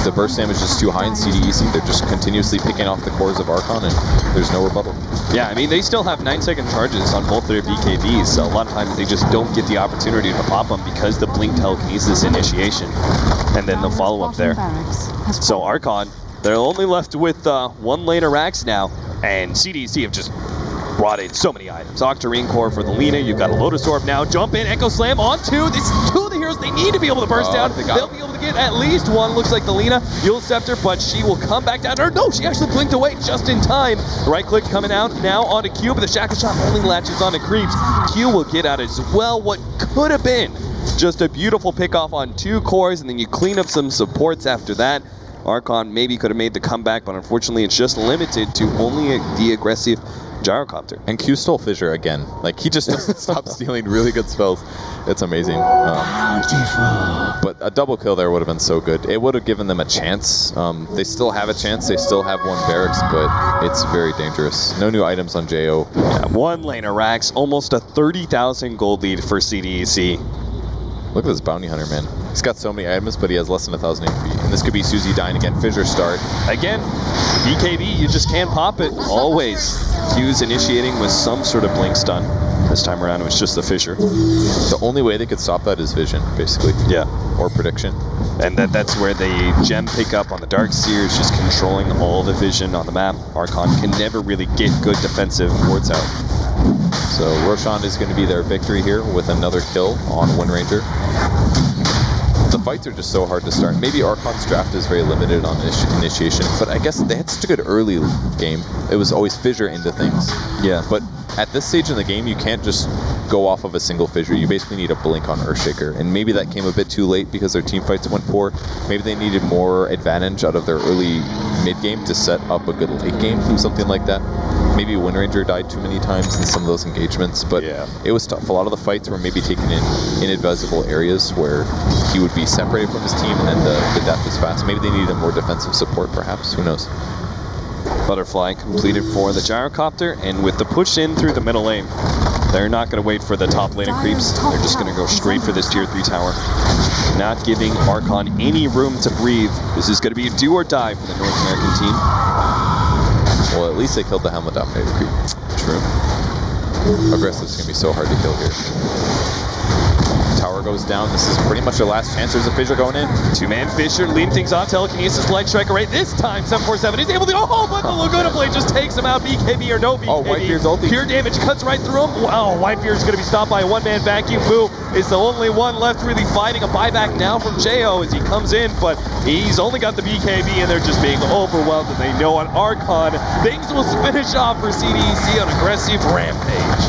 [SPEAKER 6] the burst damage is too high in CDEC. They're just continuously picking off the cores of Archon, and there's no rebuttal.
[SPEAKER 5] Yeah, I mean, they still have 9-second charges on both their BKBs, so a lot of times they just don't get the opportunity to pop them because the blink telekinesis initiation, and then the follow-up there. So Archon, they're only left with 1 lane of racks now, and CDEC have just brought in so many items. Octarine Core for the Lina. You've got a Lotus Orb now. Jump in, Echo Slam on 2. This is 2 of the heroes they need to be able to burst down. They'll be able to get at least 1. Looks like the Lina. Eul Scepter, but she will come back down. Or no, she actually blinked away just in time. The right click coming out now onto Q, but the Shackle Shot only latches onto Creeps. Q will get out as well. What could have been just a beautiful pick off on 2 cores, and then you clean up some supports after that. Archon maybe could have made the comeback, but unfortunately it's just limited to only the aggressive Gyrocopter.
[SPEAKER 6] And Q stole Fissure again. Like, he just doesn't stop stealing really good spells. It's amazing. But a double kill there would have been so good. It would have given them a chance. They still have a chance. They still have 1 barracks, but it's very dangerous. No new items on JO.
[SPEAKER 5] Yeah, 1 laner Rax, almost a 30,000 gold lead for CDEC.
[SPEAKER 6] Look at this Bounty Hunter, man. He's got so many items, but he has less than 1,000 HP. And this could be Susie dying again. Fissure start.
[SPEAKER 5] Again, BKB, you just can't pop it. Always. Q's initiating with some sort of blink stun. This time around, it was just the Fissure.
[SPEAKER 6] The only way they could stop that is vision, basically.
[SPEAKER 5] Yeah.
[SPEAKER 6] Or prediction.
[SPEAKER 5] And that's where the gem pick up on the Darkseer is just controlling all the vision on the map. Archon can never really get good defensive wards out.
[SPEAKER 6] So Roshan is going to be their victory here with another kill on Wind Ranger. The fights are just so hard to start. Maybe Archon's draft is very limited on initiation, but I guess they had such a good early game. It was always Fissure into things.
[SPEAKER 5] Yeah.
[SPEAKER 6] But at this stage in the game, you can't just go off of a single Fissure. You basically need a blink on Earthshaker, and maybe that came a bit too late because their team fights went poor. Maybe they needed more advantage out of their early mid-game to set up a good late game from something like that. Maybe Wind Ranger died too many times in some of those engagements, but it was tough. A lot of the fights were maybe taken in inadvisable areas where he would be separated from his team, and then the death was fast. Maybe they needed more defensive support, perhaps. Who knows?
[SPEAKER 5] Butterfly completed for the Gyrocopter, and with the push in through the middle lane, they're not going to wait for the top lane of creeps. They're just going to go straight for this tier 3 tower. Not giving Archon any room to breathe. This is going to be a do or die for the North American team.
[SPEAKER 6] Well, at least they killed the Helmet Dominator creep.
[SPEAKER 5] True.
[SPEAKER 6] Aggressive's going to be so hard to kill here. Tower goes down. This is pretty much their last chance. There's a Fissure going in.
[SPEAKER 5] 2-man Fissure leading things off. Telekinesis, Light Striker right this time. 747 is able to. Oh, but the Laguna Blade just takes him out. BKB or no BKB.
[SPEAKER 6] Oh, Whitebeard's ulti.
[SPEAKER 5] Pure damage cuts right through him. Wow, Whitebeard's going to be stopped by a 1-man vacuum. Moo is the only one left really fighting. A buyback now from JO as he comes in, but he's only got the BKB and they're just being overwhelmed, and they know on Archon things will finish off for CDEC on aggressive rampage.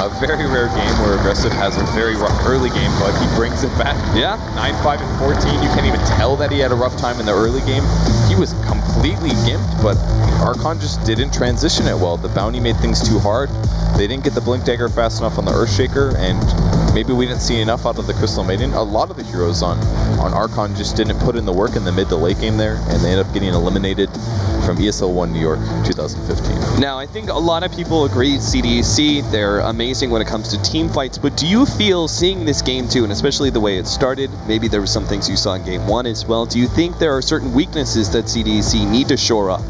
[SPEAKER 6] A very rare game where Aggressive has a very rough early game, but he brings it back.
[SPEAKER 5] Yeah.
[SPEAKER 6] 9-5 and 14. You can't even tell that he had a rough time in the early game. He was completely gimped, but Archon just didn't transition it well. The bounty made things too hard. They didn't get the Blink Dagger fast enough on the Earthshaker, and maybe we didn't see enough out of the Crystal Maiden. A lot of the heroes on Archon just didn't put in the work in the mid to late game there, and they ended up getting eliminated from ESL One New York 2015.
[SPEAKER 5] Now, I think a lot of people agree CDEC, they're amazing when it comes to team fights, but do you feel seeing this game too, and especially the way it started, maybe there were some things you saw in game 1 as well, do you think there are certain weaknesses that CDEC need to shore up?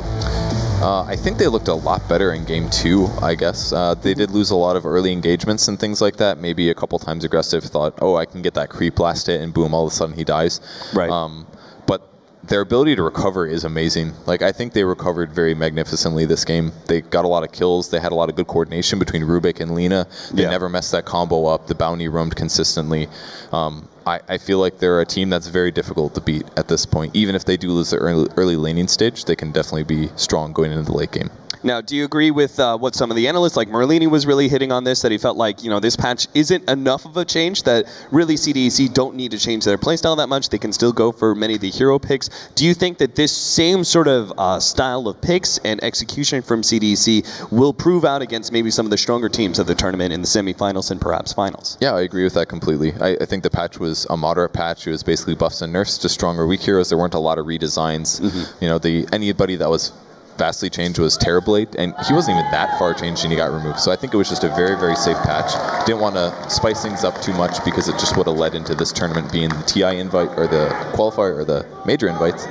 [SPEAKER 6] I think they looked a lot better in game 2, I guess. They did lose a lot of early engagements and things like that. Maybe a couple times Aggressive thought, oh, I can get that creep blast hit, and boom, all of a sudden he dies.
[SPEAKER 5] Right.
[SPEAKER 6] But their ability to recover is amazing. Like, I think they recovered very magnificently this game. They got a lot of kills. They had a lot of good coordination between Rubik and Lina. They never messed that combo up. The bounty roamed consistently. I feel like they're a team that's very difficult to beat at this point. Even if they do lose the early laning stage, they can definitely be strong going into the late game.
[SPEAKER 5] Now, do you agree with what some of the analysts, like Merlini was really hitting on this, that he felt like, you know, this patch isn't enough of a change, that really CDEC don't need to change their playstyle that much. They can still go for many of the hero picks. Do you think that this same sort of style of picks and execution from CDEC will prove out against maybe some of the stronger teams of the tournament in the semifinals and perhaps finals?
[SPEAKER 6] Yeah, I agree with that completely. I think the patch was a moderate patch. It was basically buffs and nerfs to stronger weak heroes. There weren't a lot of redesigns. You know, anybody that was vastly changed was Terrorblade, and he wasn't even that far changed and he got removed. So I think it was just a very, very safe patch. Didn't want to spice things up too much because it just would have led into this tournament being the TI invite or the qualifier or the major invites,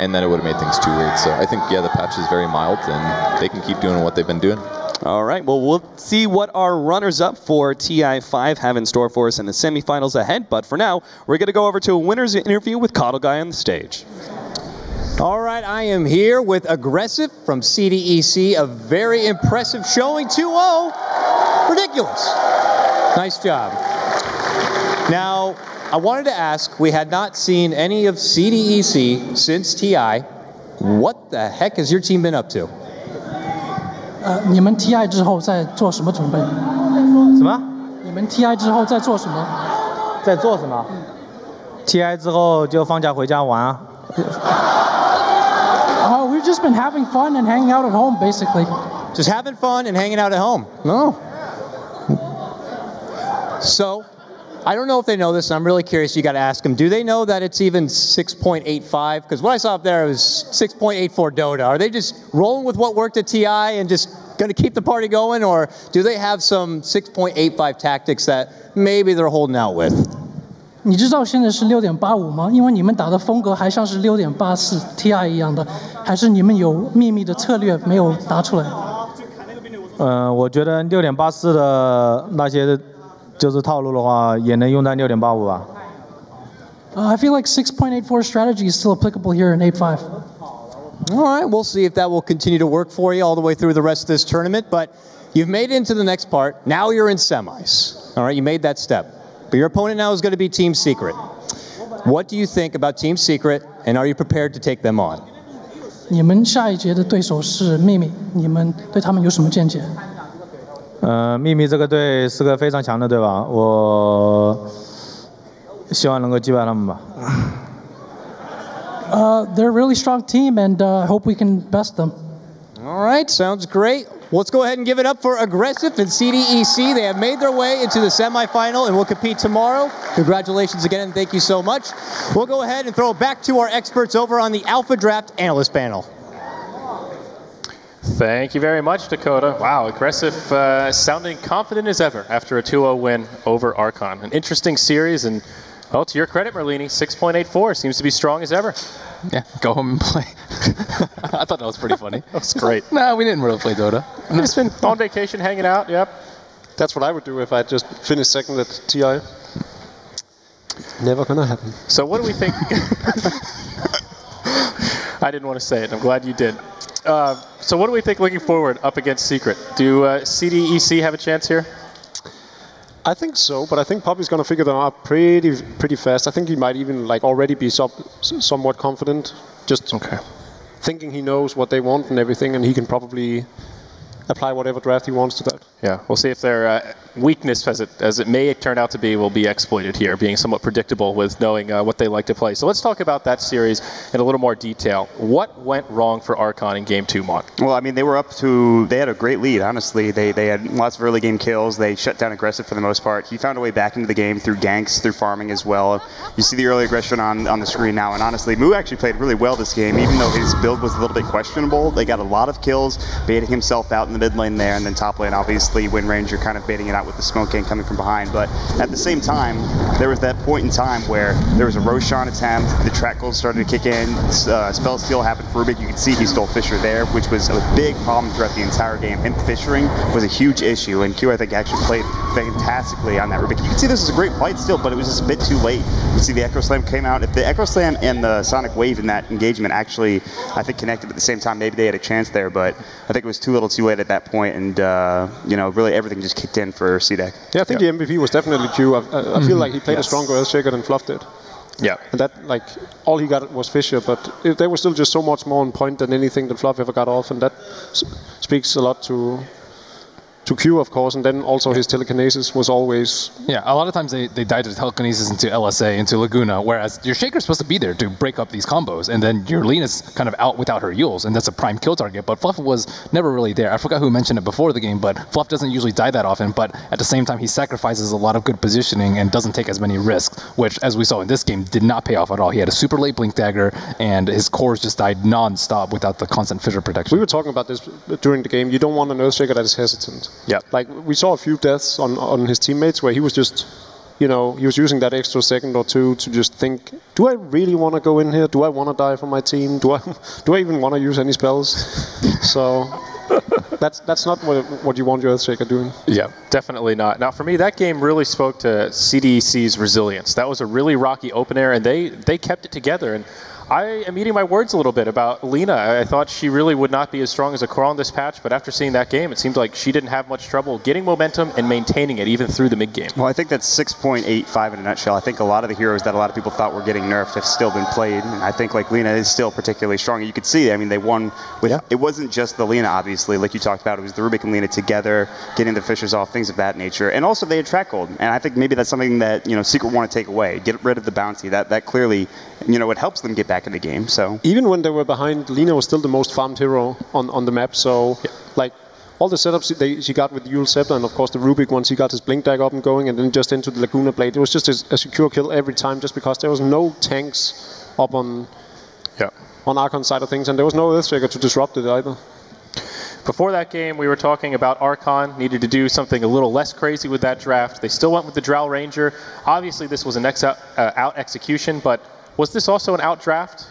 [SPEAKER 6] and then it would have made things too weird. So I think, yeah, the patch is very mild and they can keep doing what they've been doing.
[SPEAKER 5] All right, well, we'll see what our runners-up for TI5 have in store for us in the semifinals ahead, but for now, we're going to go over to a winner's interview with Coddle Guy on the stage.
[SPEAKER 8] All right, I am here with Aggressive from CDEC, a very impressive showing, 2-0. Ridiculous. Nice job. Now, I wanted to ask, we had not seen any of CDEC since TI. What the heck has your team been up to?
[SPEAKER 9] 你们 TI 之后在做什么准备？
[SPEAKER 10] 什么？
[SPEAKER 9] 你们 TI 之后在做什么？
[SPEAKER 10] 在做什么？TI 之后就放假回家玩啊。
[SPEAKER 9] We've just been having fun and hanging out at home, basically.
[SPEAKER 8] Just having fun and hanging out at home. No. So, I don't know if they know this, and I'm really curious. You got to ask them. Do they know that it's even 6.85? Because what I saw up there was 6.84 Dota. Are they just rolling with what worked at TI and just going to keep the party going, or do they have some 6.85 tactics that maybe they're holding out with?
[SPEAKER 9] 你知道现在是6.85吗？因为你们打的风格还像是6.84 TI 一样的，还是你们有秘密的策略没有答出来？
[SPEAKER 10] 我觉得6.84的那些就是套路的话，也能用在6.85吧。
[SPEAKER 9] I feel like 6.84 strategy is still applicable here in 8.5.
[SPEAKER 8] All right, we'll see if that will continue to work for you all the way through the rest of this tournament. But you've made it into the next part. Now you're in semis. All right, you made that step. But your opponent now is going to be Team Secret. What do you think about Team Secret, and are you prepared to take them on?
[SPEAKER 9] 你们下一节的对手是秘密，你们对他们有什么见解？
[SPEAKER 10] 秘密这个队是个非常强的队吧，我希望能够击败他们吧。
[SPEAKER 9] They're a really strong team, and I hope we can best them.
[SPEAKER 8] All right, sounds great. Let's go ahead and give it up for Aggressive and CDEC. They have made their way into the semifinal and will compete tomorrow. Congratulations again, and thank you so much. We'll go ahead and throw it back to our experts over on the Alpha Draft Analyst Panel.
[SPEAKER 1] Thank you very much, Dakota. Wow, Aggressive sounding confident as ever after a 2-0 win over Archon. An interesting series, and well, to your credit, Merlini, 6.84 seems to be strong as ever.
[SPEAKER 2] Yeah, go home and play. I thought that was pretty funny.
[SPEAKER 1] That was great.
[SPEAKER 2] No, we didn't really play Dota.
[SPEAKER 1] We've just been on vacation, hanging out, yep.
[SPEAKER 3] That's what I would do if I just finished second at TI. Never gonna happen.
[SPEAKER 1] So what do we think? I didn't want to say it. I'm glad you did. So what do we think looking forward up against Secret? Do CDEC have a chance here?
[SPEAKER 3] I think so, but I think Poppy's going to figure them out pretty fast. I think he might even like already be somewhat confident, just thinking he knows what they want and everything, and he can probably apply whatever draft he wants to that.
[SPEAKER 1] Yeah, we'll see if their weakness, as it may turn out to be, will be exploited here, being somewhat predictable with knowing what they like to play. So let's talk about that series in a little more detail. What went wrong for Archon in Game 2, Mark?
[SPEAKER 4] Well, I mean, they had a great lead, honestly. They had lots of early game kills. They shut down Aggressive for the most part. He found a way back into the game through ganks, through farming as well. You see the early aggression on the screen now, and honestly, Moo actually played really well this game, even though his build was a little bit questionable. They got a lot of kills, baiting himself out in the mid lane there, and then top lane, obviously, Wind Ranger kind of baiting it out with the smoke gang coming from behind. But at the same time, there was that point in time where there was a Roshan attempt, the track goals started to kick in, spell steal happened for Rubik. You can see he stole Fisher there, which was a big problem throughout the entire game. Him fishing was a huge issue, and Q, I think, actually played fantastically on that Rubik. You can see this is a great fight still, but it was just a bit too late. You see the Echo Slam came out. If the Echo Slam and the Sonic Wave in that engagement actually, I think, connected at the same time, maybe they had a chance there, but I think it was too little too late at that point, and you know, really everything just kicked in for CDEC.
[SPEAKER 3] Yeah, I think the MVP was definitely Q. I feel like he played a stronger Earthshaker than Fluff did.
[SPEAKER 1] Yeah.
[SPEAKER 3] And that, like, all he got was Fisher, but they were still just so much more on point than anything that Fluff ever got off, and that speaks a lot to Q, of course, and then also his telekinesis was always...
[SPEAKER 2] Yeah, a lot of times they died to telekinesis into LSA, into Laguna, whereas your Shaker's supposed to be there to break up these combos, and then your Lena's kind of out without her Yules, and that's a prime kill target, but Fluff was never really there. I forgot who mentioned it before the game, but Fluff doesn't usually die that often, but at the same time he sacrifices a lot of good positioning and doesn't take as many risks, which, as we saw in this game, did not pay off at all. He had a super late Blink Dagger, and his cores just died non-stop without the constant Fissure protection.
[SPEAKER 3] We were talking about this during the game. You don't want an Earthshaker that is hesitant.
[SPEAKER 1] Yeah.
[SPEAKER 3] Like, we saw a few deaths on his teammates where he was just, you know, he was using that extra second or two to just think, do I really want to go in here? Do I want to die for my team? Do I even want to use any spells? So that's not what you want your Earthshaker doing.
[SPEAKER 1] Yeah, definitely not. Now, for me, that game really spoke to CDEC's resilience. That was a really rocky opener, and they kept it together. And I am eating my words a little bit about Lena. I thought she really would not be as strong as a Coral in this patch, but after seeing that game, it seemed like she didn't have much trouble getting momentum and maintaining it even through the mid-game.
[SPEAKER 4] Well, I think that's 6.85 in a nutshell. I think a lot of the heroes that a lot of people thought were getting nerfed have still been played, and I think like Lena is still particularly strong. You could see, I mean, they won with, it wasn't just the Lena, obviously, like you talked about, it was the Rubik and Lena together, getting the Fishers off, things of that nature, and also they had track gold, and I think maybe that's something that, you know, Secret want to take away, get rid of the bounty, that clearly, you know, it helps them get back in the game, so.
[SPEAKER 3] Even when they were behind, Lena was still the most farmed hero on the map. So, like, all the setups she got with the Yule Scepter, and of course the Rubik once he got his Blink Dag up and going, and then just into the Laguna Blade. It was just a secure kill every time, just because there was no tanks up on Archon's side of things, and there was no Earthshaker to disrupt it either.
[SPEAKER 1] Before that game, we were talking about Archon needed to do something a little less crazy with that draft. They still went with the Drow Ranger. Obviously, this was an out execution, but was this also an out draft?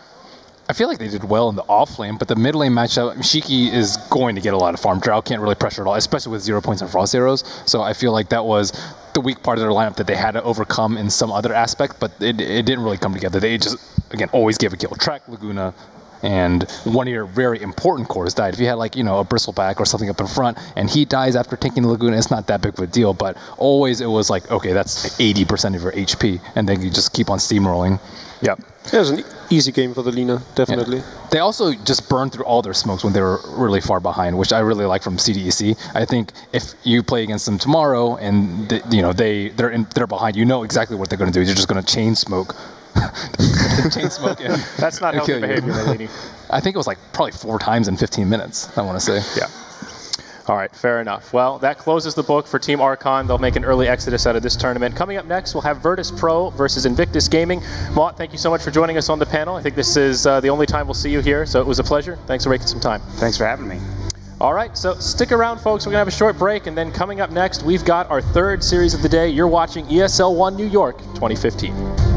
[SPEAKER 2] I feel like they did well in the off lane, but the mid lane matchup, Shiki is going to get a lot of farm. Drow can't really pressure at all, especially with 0 points and frost arrows. So I feel like that was the weak part of their lineup that they had to overcome in some other aspect, but it didn't really come together. They just, again, always gave a kill. Track, Laguna, and one of your very important cores died. If you had, like, you know, a Bristleback or something up in front, and he dies after taking the Laguna, it's not that big of a deal, but always it was like, okay, that's 80% of your HP, and then you just keep on steamrolling.
[SPEAKER 3] Yep. It was an easy game for the Lena, definitely.
[SPEAKER 2] Yeah. They also just burned through all their smokes when they were really far behind, which I really like from CDEC. I think if you play against them tomorrow and you know they're behind, you know exactly what they're going to do. You're just going to chain smoke. Chain smoke. And
[SPEAKER 1] that's not healthy behavior, Lady.
[SPEAKER 2] I think it was like probably 4 times in 15 minutes. I want to say.
[SPEAKER 1] Yeah. All right, fair enough. Well, that closes the book for Team Archon. They'll make an early exodus out of this tournament. Coming up next, we'll have Virtus Pro versus Invictus Gaming. Mott, thank you so much for joining us on the panel. I think this is the only time we'll see you here, so it was a pleasure. Thanks for making some time.
[SPEAKER 4] Thanks for having me.
[SPEAKER 1] All right, so stick around, folks. We're going to have a short break, and then coming up next, we've got our third series of the day. You're watching ESL One New York 2015.